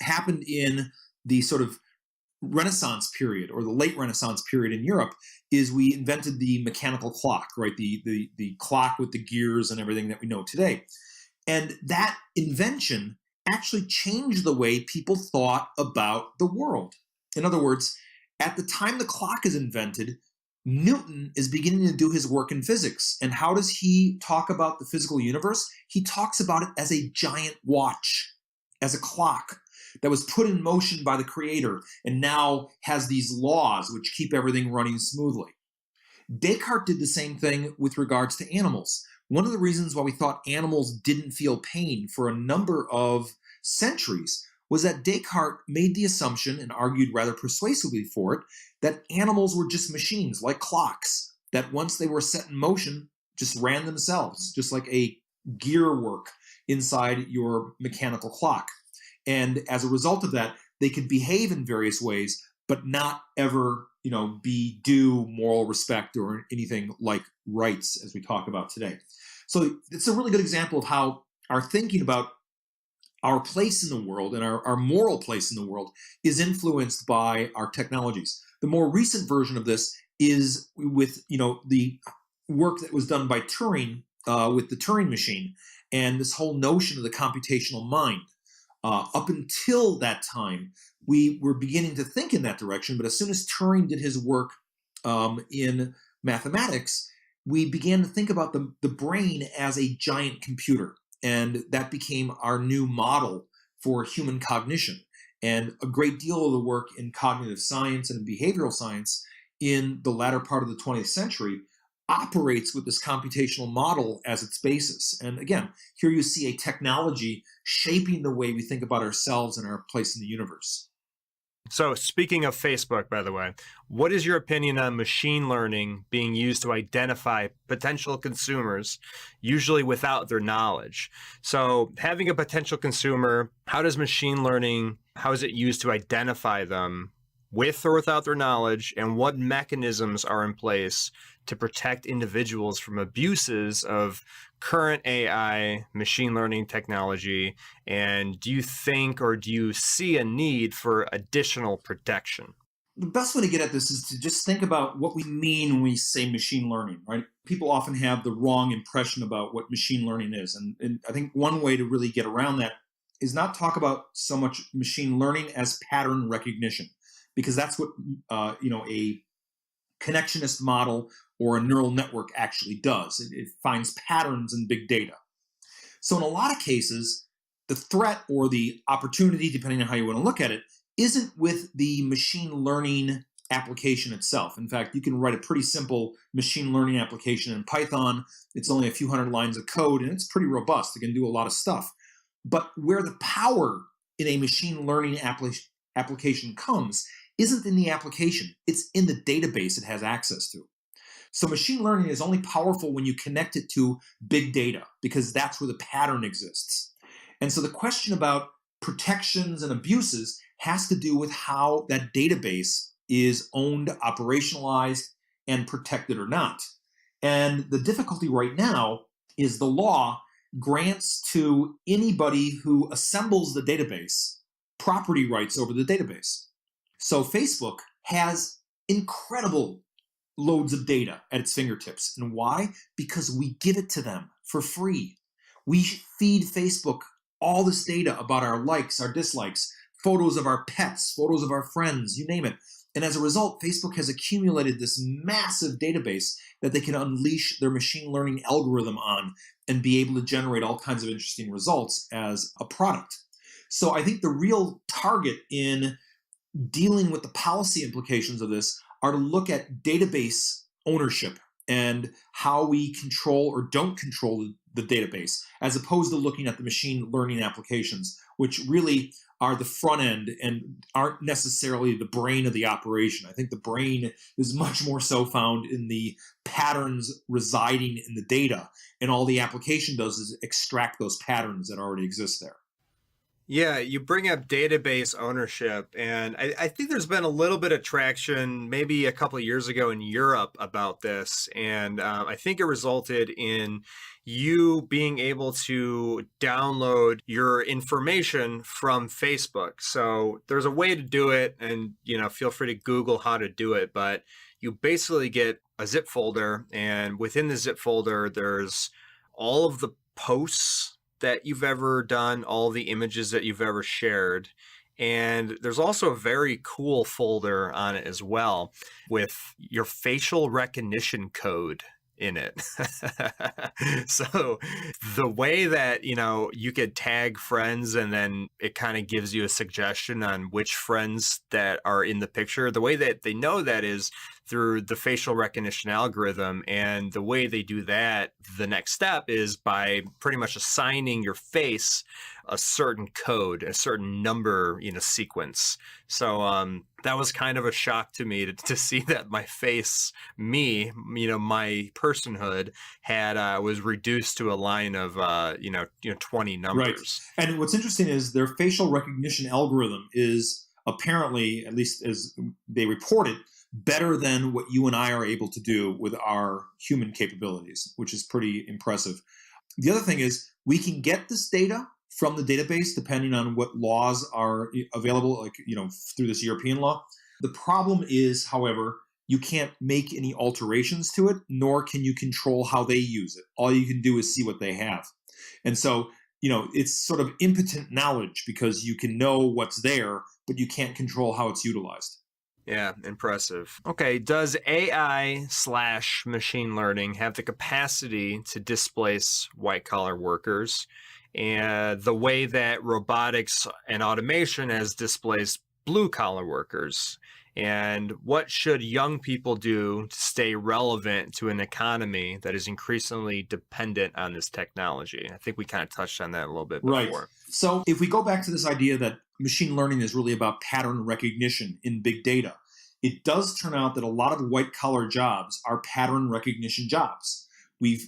happened in the sort of Renaissance period or the late Renaissance period in Europe is we invented the mechanical clock, right? The clock with the gears and everything that we know today. And that invention actually changed the way people thought about the world. In other words, at the time the clock is invented, Newton is beginning to do his work in physics. And how does he talk about the physical universe? He talks about it as a giant watch, as a clock that was put in motion by the creator and now has these laws which keep everything running smoothly. Descartes did the same thing with regards to animals. One of the reasons why we thought animals didn't feel pain for a number of centuries was that Descartes made the assumption, and argued rather persuasively for it, that animals were just machines, like clocks, that once they were set in motion, just ran themselves, just like a gear work inside your mechanical clock. And as a result of that, they could behave in various ways, but not ever, be due moral respect or anything like rights, as we talk about today. So it's a really good example of how our thinking about our place in the world and our moral place in the world is influenced by our technologies. The more recent version of this is with, the work that was done by Turing with the Turing machine and this whole notion of the computational mind. Up until that time, we were beginning to think in that direction, but as soon as Turing did his work in mathematics, we began to think about the brain as a giant computer. And that became our new model for human cognition. And a great deal of the work in cognitive science and behavioral science in the latter part of the 20th century operates with this computational model as its basis. And again, here you see a technology shaping the way we think about ourselves and our place in the universe. So speaking of Facebook, by the way, what is your opinion on machine learning being used to identify potential consumers, usually without their knowledge? So having a potential consumer, how is it used to identify them with or without their knowledge, and what mechanisms are in place to protect individuals from abuses of current AI, machine learning technology? And do you think or do you see a need for additional protection? The best way to get at this is to just think about what we mean when we say machine learning, right? People often have the wrong impression about what machine learning is. And I think one way to really get around that is not talk about so much machine learning as pattern recognition, because that's what a connectionist model or a neural network actually does. It finds patterns in big data. So in a lot of cases, the threat or the opportunity, depending on how you want to look at it, isn't with the machine learning application itself. In fact, you can write a pretty simple machine learning application in Python. It's only a few hundred lines of code, and it's pretty robust. It can do a lot of stuff. But where the power in a machine learning application comes isn't in the application. It's in the database it has access to. So machine learning is only powerful when you connect it to big data, because that's where the pattern exists. And so the question about protections and abuses has to do with how that database is owned, operationalized, and protected or not. And the difficulty right now is the law grants to anybody who assembles the database property rights over the database. So Facebook has incredible loads of data at its fingertips. And why? Because we give it to them for free. We feed Facebook all this data about our likes, our dislikes, photos of our pets, photos of our friends, you name it. And as a result, Facebook has accumulated this massive database that they can unleash their machine learning algorithm on and be able to generate all kinds of interesting results as a product. So I think the real target in dealing with the policy implications of this are to look at database ownership and how we control or don't control the database, as opposed to looking at the machine learning applications, which really are the front end and aren't necessarily the brain of the operation. I think the brain is much more so found in the patterns residing in the data, and all the application does is extract those patterns that already exist there. Yeah, you bring up database ownership, and I think there's been a little bit of traction maybe a couple of years ago in Europe about this, and I think it resulted in you being able to download your information from Facebook. So there's a way to do it, and feel free to Google how to do it, but you basically get a zip folder, and within the zip folder, there's all of the posts that you've ever done, all the images that you've ever shared. And there's also a very cool folder on it as well with your facial recognition code in it. So the way that, you could tag friends and then it kind of gives you a suggestion on which friends that are in the picture, the way that they know that is through the facial recognition algorithm. And the way they do that, the next step is by pretty much assigning your face a certain code, a certain number, sequence. So that was kind of a shock to me to see that my face, me, my personhood was reduced to a line of 20 numbers. Right. And what's interesting is their facial recognition algorithm is apparently, at least as they report it, better than what you and I are able to do with our human capabilities, which is pretty impressive. The other thing is we can get this data from the database depending on what laws are available, like, through this European law. The problem is, however, you can't make any alterations to it, nor can you control how they use it. All you can do is see what they have. And so, it's sort of impotent knowledge because you can know what's there, but you can't control how it's utilized. Yeah, impressive. Okay, does AI/machine learning have the capacity to displace white-collar workers? And the way that robotics and automation has displaced blue-collar workers? And what should young people do to stay relevant to an economy that is increasingly dependent on this technology? I think we kind of touched on that a little bit before. Right. So if we go back to this idea that machine learning is really about pattern recognition in big data, it does turn out that a lot of white-collar jobs are pattern recognition jobs. We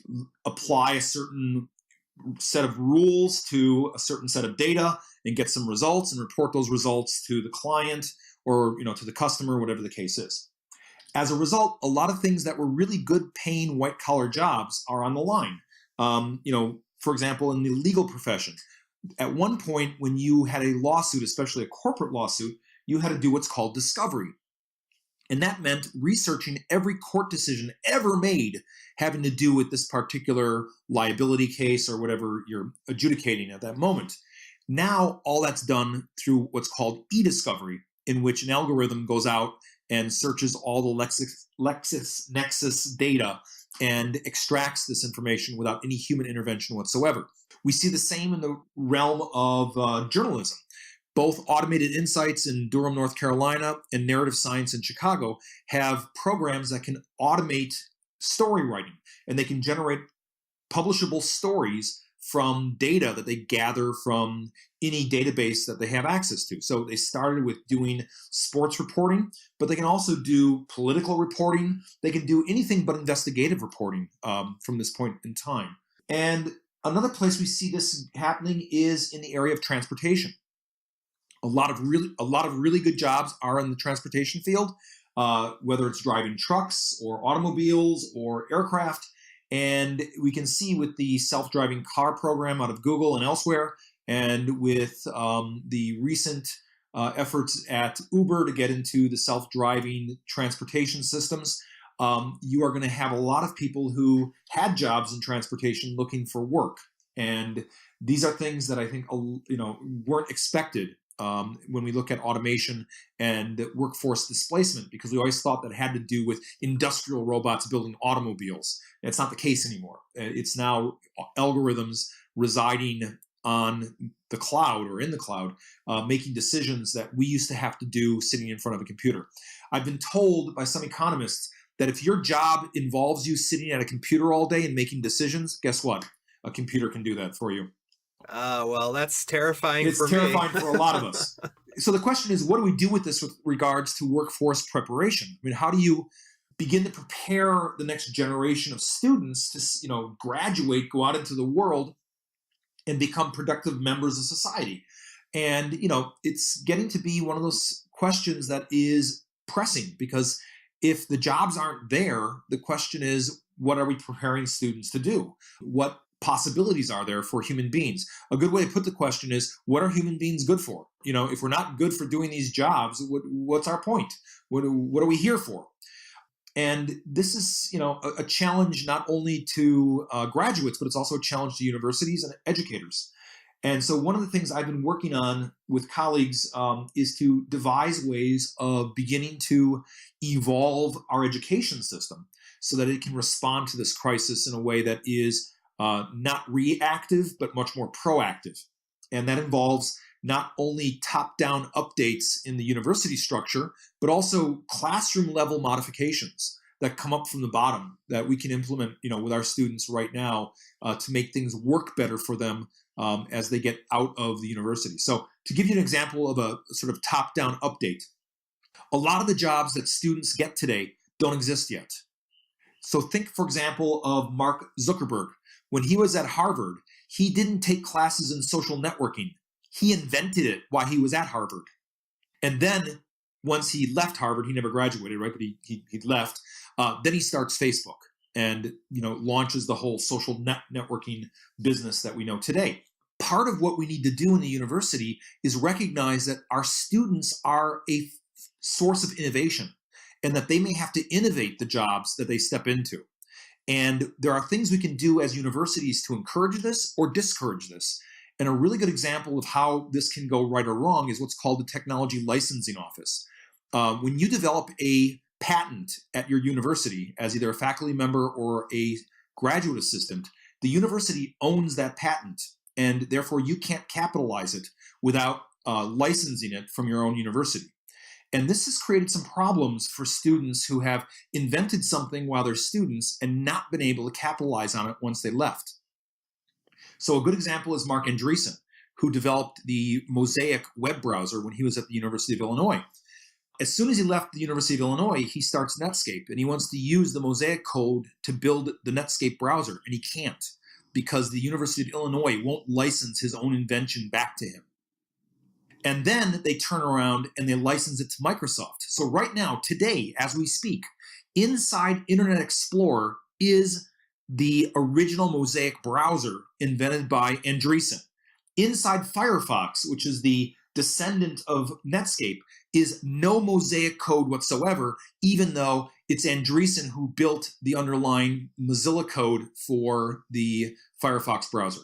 apply a certain set of rules to a certain set of data and get some results and report those results to the client or to the customer, whatever the case is. As a result, a lot of things that were really good paying white collar jobs are on the line. For example, in the legal profession, at one point when you had a lawsuit, especially a corporate lawsuit, you had to do what's called discovery. And that meant researching every court decision ever made having to do with this particular liability case or whatever you're adjudicating at that moment. Now, all that's done through what's called e-discovery, in which an algorithm goes out and searches all the LexisNexis data and extracts this information without any human intervention whatsoever. We see the same in the realm of journalism. Both Automated Insights in Durham, North Carolina, and Narrative Science in Chicago have programs that can automate story writing, and they can generate publishable stories from data that they gather from any database that they have access to. So they started with doing sports reporting, but they can also do political reporting. They can do anything but investigative reporting from this point in time. And another place we see this happening is in the area of transportation. A lot of really good jobs are in the transportation field, whether it's driving trucks or automobiles or aircraft. And we can see with the self-driving car program out of Google and elsewhere, and with the recent efforts at Uber to get into the self-driving transportation systems, you are going to have a lot of people who had jobs in transportation looking for work. And these are things that I think weren't expected when we look at automation and workforce displacement, because we always thought that it had to do with industrial robots building automobiles. It's not the case anymore. It's now algorithms residing on the cloud or in the cloud, making decisions that we used to have to do sitting in front of a computer. I've been told by some economists that if your job involves you sitting at a computer all day and making decisions, guess what? a computer can do that for you. Well, that's terrifying It's for me. terrifying for a lot of us. So the question is, what do we do with this with regards to workforce preparation? I mean, how do you begin to prepare the next generation of students to, graduate, go out into the world, and become productive members of society? And, it's getting to be one of those questions that is pressing, because if the jobs aren't there, the question is, what are we preparing students to do? What possibilities are there for human beings? A good way to put the question is, what are human beings good for? If we're not good for doing these jobs, what's our point? What are we here for? And this is, a challenge not only to graduates, but it's also a challenge to universities and educators. And so one of the things I've been working on with colleagues is to devise ways of beginning to evolve our education system so that it can respond to this crisis in a way that is not reactive, but much more proactive. And that involves not only top-down updates in the university structure, but also classroom-level modifications that come up from the bottom that we can implement, with our students right now to make things work better for them as they get out of the university. So to give you an example of a sort of top-down update, a lot of the jobs that students get today don't exist yet. So think, for example, of Mark Zuckerberg. When he was at Harvard, he didn't take classes in social networking. He invented it while he was at Harvard. And then once he left Harvard, he never graduated, right? But he left. Then he starts Facebook and launches the whole social networking business that we know today. Part of what we need to do in the university is recognize that our students are a source of innovation and that they may have to innovate the jobs that they step into. And there are things we can do as universities to encourage this or discourage this. And a really good example of how this can go right or wrong is what's called the Technology Licensing Office. When you develop a patent at your university as either a faculty member or a graduate assistant, the university owns that patent, and therefore you can't capitalize it without licensing it from your own university. And this has created some problems for students who have invented something while they're students and not been able to capitalize on it once they left. So a good example is Mark Andreessen, who developed the Mosaic web browser when he was at the University of Illinois. As soon as he left the University of Illinois, he starts Netscape, and he wants to use the Mosaic code to build the Netscape browser, and he can't because the University of Illinois won't license his own invention back to him. And then they turn around and they license it to Microsoft. So right now, today, as we speak, inside Internet Explorer is the original Mosaic browser invented by Andreessen. Inside Firefox, which is the descendant of Netscape, is no Mosaic code whatsoever, even though it's Andreessen who built the underlying Mozilla code for the Firefox browser.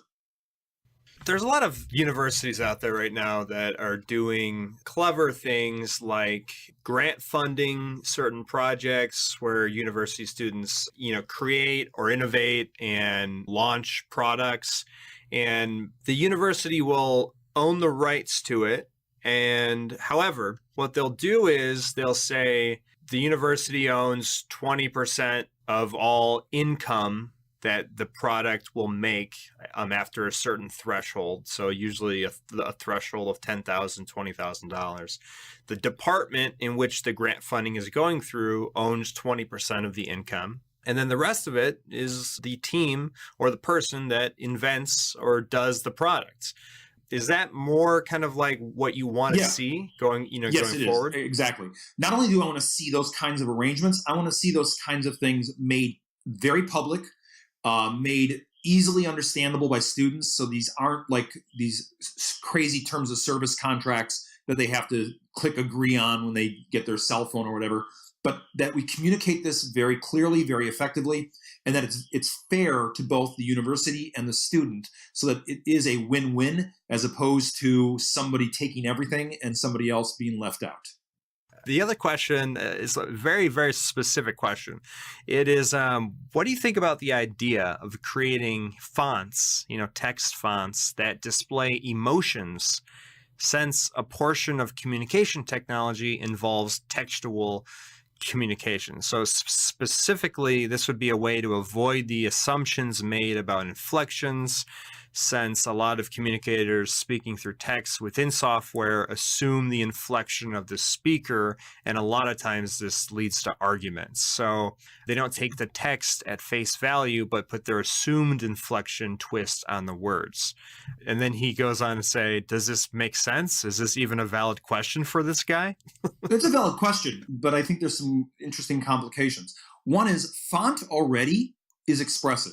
There's a lot of universities out there right now that are doing clever things like grant funding certain projects where university students, create or innovate and launch products. And the university will own the rights to it. And however, what they'll do is they'll say the university owns 20% of all income that the product will make after a certain threshold. So usually a threshold of $10,000, $20,000. The department in which the grant funding is going through owns 20% of the income. And then the rest of it is the team or the person that invents or does the products. Is that more kind of like what you want to see going forward? Is. Exactly. Not only do I want to see those kinds of arrangements, I want to see those kinds of things made very public, made easily understandable by students. So these aren't like these crazy terms of service contracts that they have to click agree on when they get their cell phone or whatever, but that we communicate this very clearly, very effectively, and that it's fair to both the university and the student so that it is a win-win as opposed to somebody taking everything and somebody else being left out. The other question is a very, very specific question. It is, what do you think about the idea of creating fonts, text fonts that display emotions, since a portion of communication technology involves textual communication. So specifically, this would be a way to avoid the assumptions made about inflections, since a lot of communicators speaking through text within software assume the inflection of the speaker, and a lot of times this leads to arguments. So they don't take the text at face value, but put their assumed inflection twist on the words. And then he goes on to say, does this make sense? Is this even a valid question for this guy? It's a valid question, but I think there's some interesting complications. One is font already is expressive.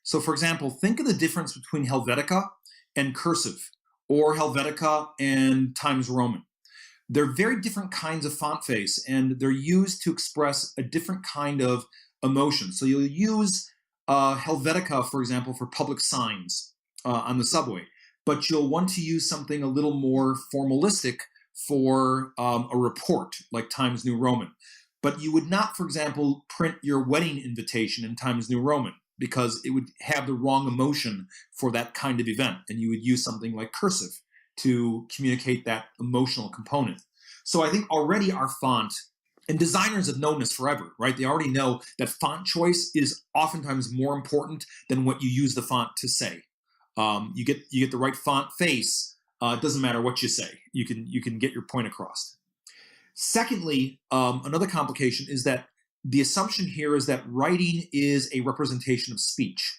So, for example, think of the difference between Helvetica and cursive, or Helvetica and Times Roman. They're very different kinds of font face, and they're used to express a different kind of emotion. So you'll use Helvetica, for example, for public signs on the subway, but you'll want to use something a little more formalistic for a report, like Times New Roman. But you would not, for example, print your wedding invitation in Times New Roman, because it would have the wrong emotion for that kind of event. And you would use something like cursive to communicate that emotional component. So I think already our font, and designers have known this forever, right? They already know that font choice is oftentimes more important than what you use the font to say. You get the right font face. It doesn't matter what you say. You can get your point across. Secondly, another complication is that the assumption here is that writing is a representation of speech.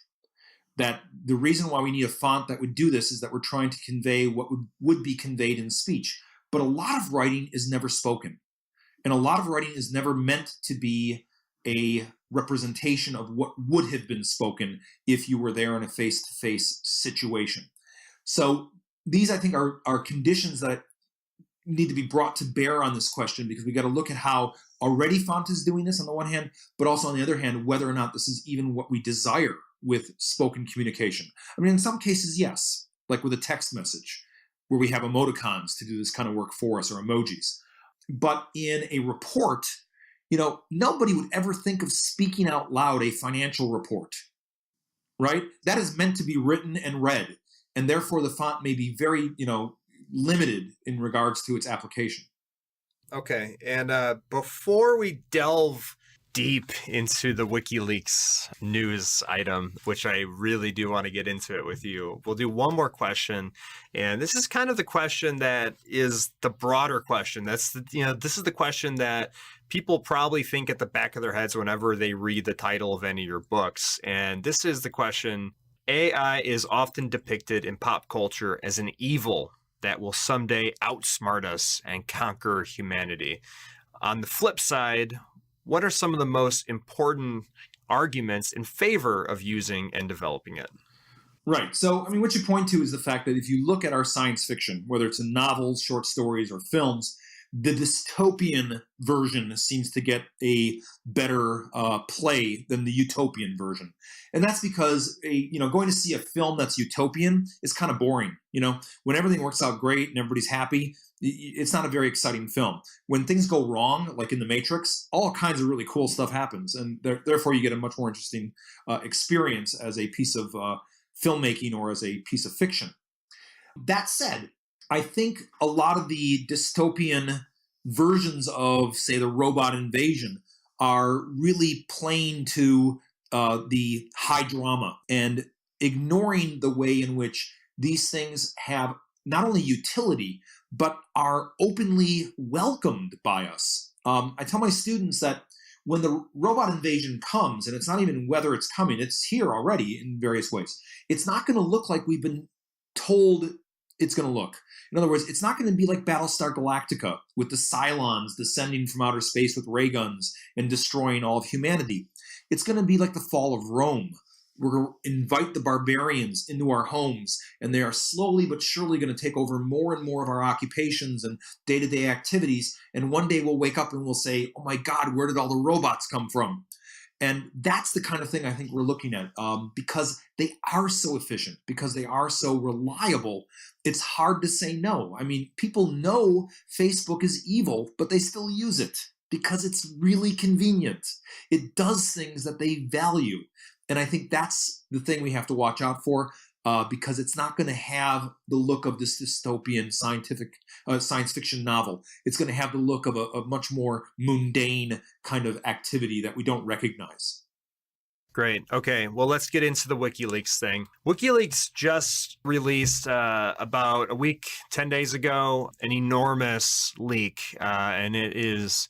That the reason why we need a font that would do this is that we're trying to convey what would be conveyed in speech. But a lot of writing is never spoken. And a lot of writing is never meant to be a representation of what would have been spoken if you were there in a face-to-face situation. So these, I think, are conditions that need to be brought to bear on this question, because we got to look at how already font is doing this on the one hand, but also on the other hand, whether or not this is even what we desire with spoken communication. I mean, in some cases, yes, like with a text message, where we have emoticons to do this kind of work for us, or emojis. But in a report, nobody would ever think of speaking out loud a financial report, right? That is meant to be written and read, and therefore the font may be very, limited in regards to its application. Okay, and before we delve deep into the WikiLeaks news item, which I really do want to get into it with you, we'll do one more question, and this is kind of the question that is the broader question. This is the question that people probably think at the back of their heads whenever they read the title of any of your books, and this is the question: AI is often depicted in pop culture as an evil that will someday outsmart us and conquer humanity. On the flip side, what are some of the most important arguments in favor of using and developing it? Right. So, I mean, what you point to is the fact that if you look at our science fiction, whether it's in novels, short stories, or films, the dystopian version seems to get a better play than the utopian version. And that's because, going to see a film that's utopian is kind of boring. When everything works out great and everybody's happy, it's not a very exciting film. When things go wrong, like in The Matrix, all kinds of really cool stuff happens. And therefore, you get a much more interesting experience as a piece of filmmaking or as a piece of fiction. That said, I think a lot of the dystopian versions of, say, the robot invasion are really playing to the high drama and ignoring the way in which these things have not only utility, but are openly welcomed by us. I tell my students that when the robot invasion comes, and it's not even whether it's coming, it's here already in various ways, it's not going to look like we've been told it's going to look. In other words, it's not going to be like Battlestar Galactica with the Cylons descending from outer space with ray guns and destroying all of humanity. It's going to be like the fall of Rome. We're going to invite the barbarians into our homes, and they are slowly but surely going to take over more and more of our occupations and day-to-day activities. And one day we'll wake up and we'll say, oh my God, where did all the robots come from? And that's the kind of thing I think we're looking at, because they are so efficient, because they are so reliable. It's hard to say no. I mean, people know Facebook is evil, but they still use it because it's really convenient. It does things that they value. And I think that's the thing we have to watch out for. because it's not going to have the look of this dystopian science fiction novel. It's going to have the look of a much more mundane kind of activity that we don't recognize. Great. Okay. Well, let's get into the WikiLeaks thing. WikiLeaks just released about a week, 10 days ago, an enormous leak. And it is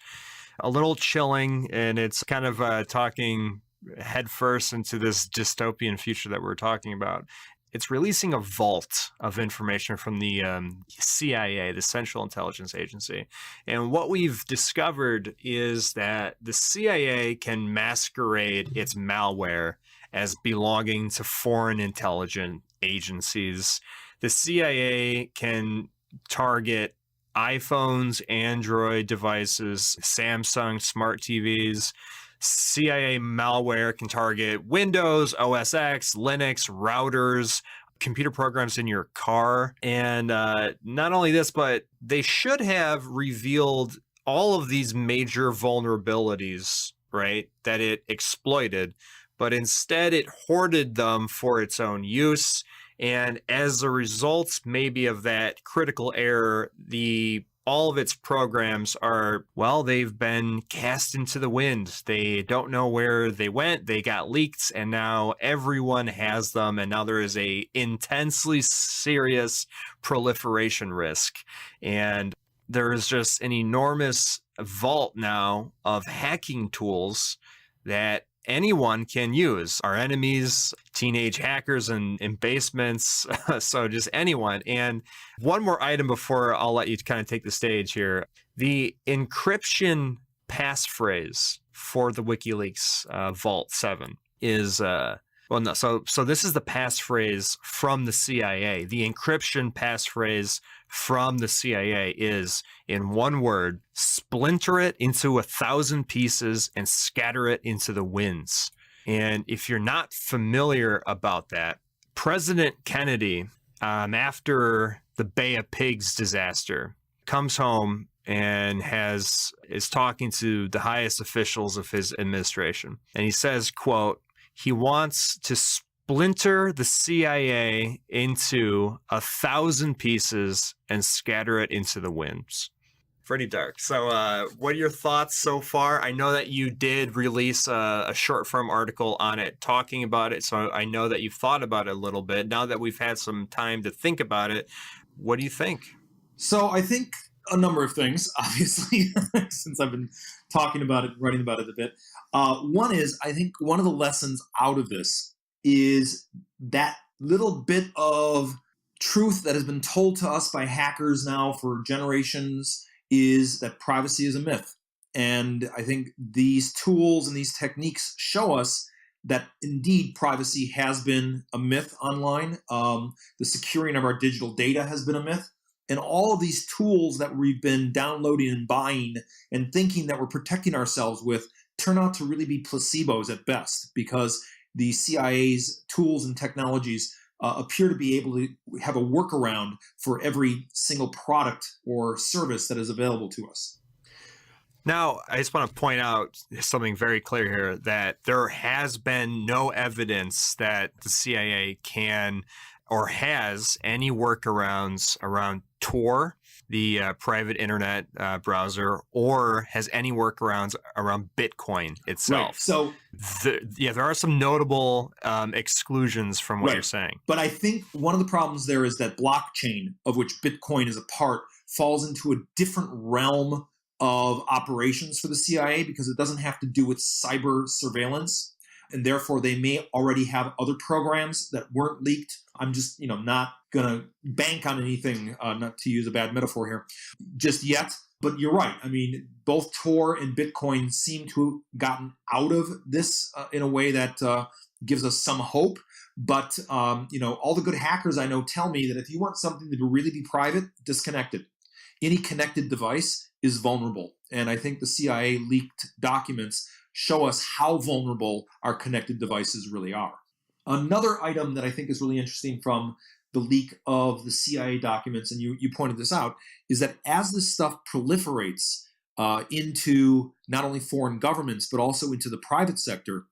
a little chilling, and it's kind of talking headfirst into this dystopian future that we're talking about. It's releasing a vault of information from the CIA, the Central Intelligence Agency. And what we've discovered is that the CIA can masquerade its malware as belonging to foreign intelligence agencies. The CIA can target iPhones, Android devices, Samsung smart TVs. CIA malware can target Windows, OS X, Linux, routers, computer programs in your car. And not only this, but they should have revealed all of these major vulnerabilities, right, that it exploited. But instead, it hoarded them for its own use. And as a result, maybe of that critical error, all of its programs are, well, they've been cast into the wind. They don't know where they went. They got leaked, and now everyone has them. And now there is a intensely serious proliferation risk. And there is just an enormous vault now of hacking tools that anyone can use. Our enemies, teenage hackers in basements, so just anyone. And one more item before I'll let you kind of take the stage here. The encryption passphrase for the WikiLeaks Vault 7 is, so this is the passphrase from the CIA. The encryption passphrase from the CIA is, in one word, splinter it into 1,000 pieces and scatter it into the winds. And if you're not familiar about that, President Kennedy, after the Bay of Pigs disaster, comes home and is talking to the highest officials of his administration. And he says, quote, he wants to splinter the CIA into 1,000 pieces and scatter it into the winds. Pretty dark. So what are your thoughts so far? I know that you did release a short form article on it talking about it. So I know that you've thought about it a little bit. Now that we've had some time to think about it, what do you think? So I think a number of things, obviously, since I've been talking about it, writing about it a bit. One is, I think one of the lessons out of this is that little bit of truth that has been told to us by hackers now for generations is that privacy is a myth. And I think these tools and these techniques show us that indeed privacy has been a myth online. The securing of our digital data has been a myth. And all of these tools that we've been downloading and buying and thinking that we're protecting ourselves with turn out to really be placebos at best, because the CIA's tools and technologies appear to be able to have a workaround for every single product or service that is available to us. Now, I just want to point out something very clear here, that there has been no evidence that the CIA can or has any workarounds around Tor, the private internet browser, or has any workarounds around Bitcoin itself. Right. So, there are some notable exclusions from what you're saying. But I think one of the problems there is that blockchain, of which Bitcoin is a part, falls into a different realm of operations for the CIA because it doesn't have to do with cyber surveillance. And therefore, they may already have other programs that weren't leaked. I'm just, not going to bank on anything, not to use a bad metaphor here, just yet. But you're right. I mean, both Tor and Bitcoin seem to have gotten out of this in a way that gives us some hope. But, all the good hackers I know tell me that if you want something to really be private, disconnect it. Any connected device is vulnerable. And I think the CIA leaked documents show us how vulnerable our connected devices really are. Another item that I think is really interesting from the leak of the CIA documents, and you pointed this out, is that as this stuff proliferates into not only foreign governments, but also into the private sector,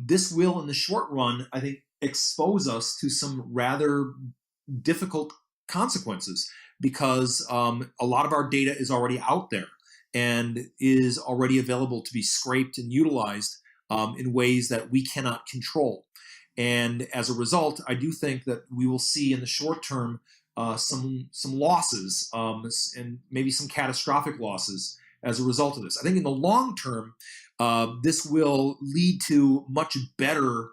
this will, in the short run, I think, expose us to some rather difficult consequences because a lot of our data is already out there and is already available to be scraped and utilized in ways that we cannot control. And as a result, I do think that we will see in the short term some losses and maybe some catastrophic losses as a result of this. I think in the long term, this will lead to much better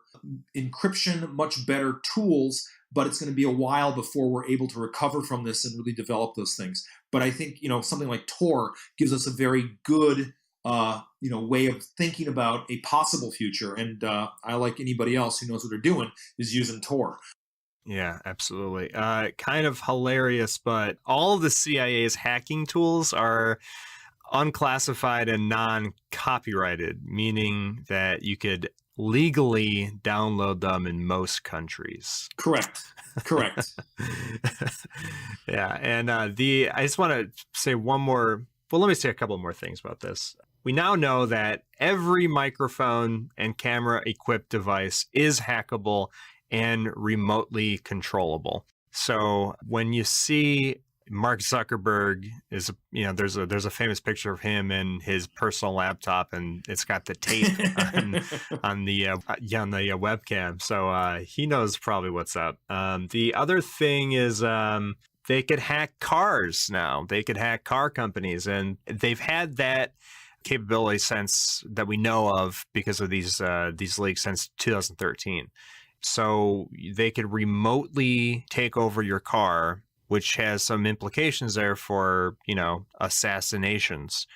encryption, much better tools, but it's going to be a while before we're able to recover from this and really develop those things. But I think, something like Tor gives us a very good way of thinking about a possible future. And I, like anybody else who knows what they're doing, is using Tor. Yeah, absolutely. Kind of hilarious, but all of the CIA's hacking tools are unclassified and non-copyrighted, meaning that you could legally download them in most countries. Correct. Yeah, and I just want to say one more. Well, let me say a couple more things about this. We now know that every microphone and camera equipped device is hackable and remotely controllable. So when you see Mark Zuckerberg there's a famous picture of him and his personal laptop, and it's got the tape on the webcam. So he knows probably what's up. The other thing is they could hack cars now. They could hack car companies, and they've had that capability since that we know of because of these leaks since 2013. So they could remotely take over your car, which has some implications there for, assassinations.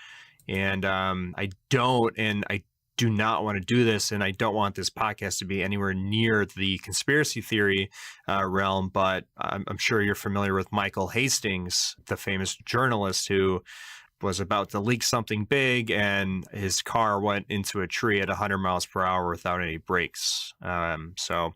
And I do not want to do this, and I don't want this podcast to be anywhere near the conspiracy theory realm, but I'm sure you're familiar with Michael Hastings, the famous journalist who was about to leak something big, and his car went into a tree at 100 miles per hour without any brakes. So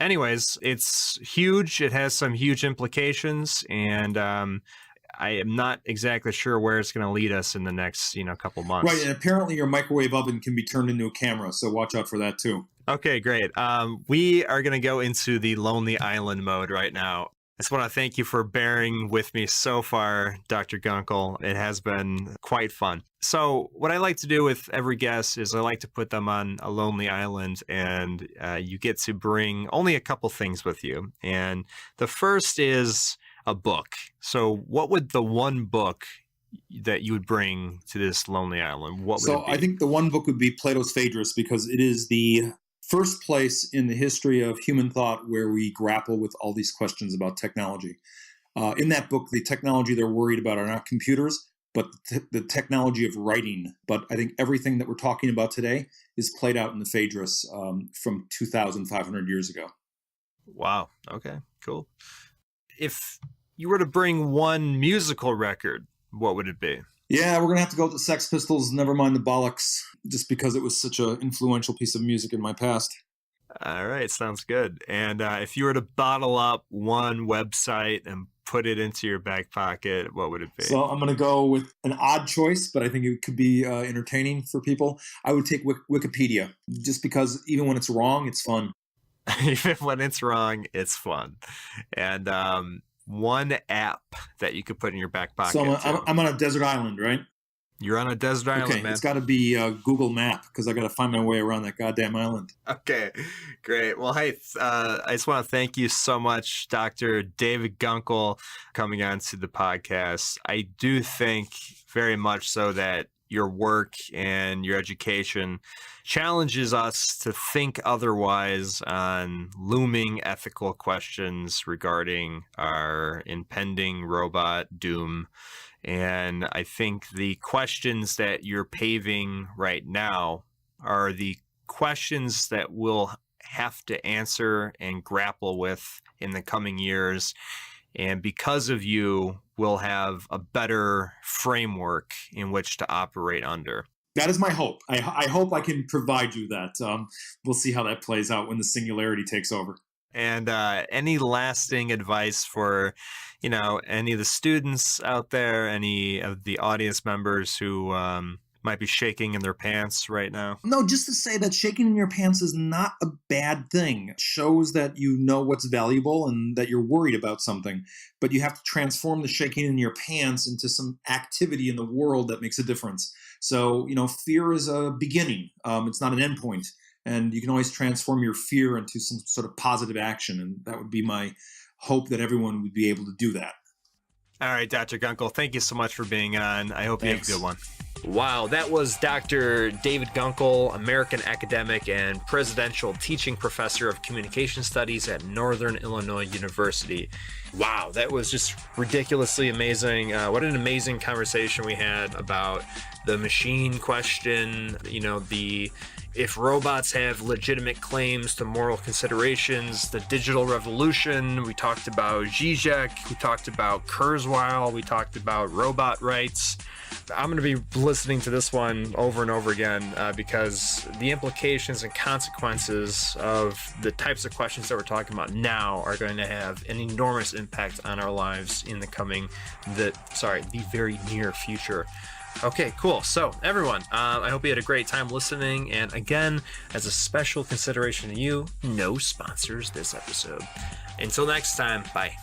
anyways, it's huge. It has some huge implications, and I am not exactly sure where it's going to lead us in the next, couple months. Right, and apparently your microwave oven can be turned into a camera, so watch out for that too. Okay, great. We are going to go into the Lonely Island mode right now. I just want to thank you for bearing with me so far, Dr. Gunkel. It has been quite fun. So what I like to do with every guest is I like to put them on a lonely island, and you get to bring only a couple things with you. And the first is a book. So what would the one book that you would bring to this lonely island? What would it be? I think the one book would be Plato's Phaedrus, because it is the first place in the history of human thought where we grapple with all these questions about technology. In that book, the technology they're worried about are not computers, but the technology of writing. But I think everything that we're talking about today is played out in the Phaedrus from 2,500 years ago. Wow. Okay, cool. If you were to bring one musical record, what would it be? Yeah, we're going to have to go with the Sex Pistols, Never Mind the Bollocks, just because it was such an influential piece of music in my past. All right, sounds good. And if you were to bottle up one website and put it into your back pocket, what would it be? So I'm going to go with an odd choice, but I think it could be entertaining for people. I would take Wikipedia, just because even when it's wrong, it's fun. Even when it's wrong, it's fun. And one app that you could put in your back pocket. So I'm on a desert island, right? You're on a desert island, okay, man. It's got to be Google Map, because I got to find my way around that goddamn island. Okay, great. Well, hey, I just want to thank you so much, Dr. David Gunkel, coming on to the podcast. I do think very much so that your work and your education challenges us to think otherwise on looming ethical questions regarding our impending robot doom. And I think the questions that you're paving right now are the questions that we'll have to answer and grapple with in the coming years. And because of you, we'll have a better framework in which to operate under. That is my hope. I hope I can provide you that. We'll see how that plays out when the singularity takes over. And any lasting advice for, any of the students out there, any of the audience members who might be shaking in their pants right now? No, just to say that shaking in your pants is not a bad thing. It shows that you know what's valuable and that you're worried about something. But you have to transform the shaking in your pants into some activity in the world that makes a difference. So, fear is a beginning. It's not an endpoint. And you can always transform your fear into some sort of positive action. And that would be my hope, that everyone would be able to do that. All right, Dr. Gunkel, thank you so much for being on. I hope Thanks. You have a good one. Wow, that was Dr. David Gunkel, American academic and presidential teaching professor of communication studies at Northern Illinois University. Wow, that was just ridiculously amazing. What an amazing conversation we had about the machine question, if robots have legitimate claims to moral considerations, the digital revolution. We talked about Dziedzic, we talked about Kurzweil, we talked about robot rights. I'm going to be listening to this one over and over again because the implications and consequences of the types of questions that we're talking about now are going to have an enormous impact on our lives in the very near future. Okay, cool. So everyone, I hope you had a great time listening. And again, as a special consideration to you, no sponsors this episode. Until next time, bye.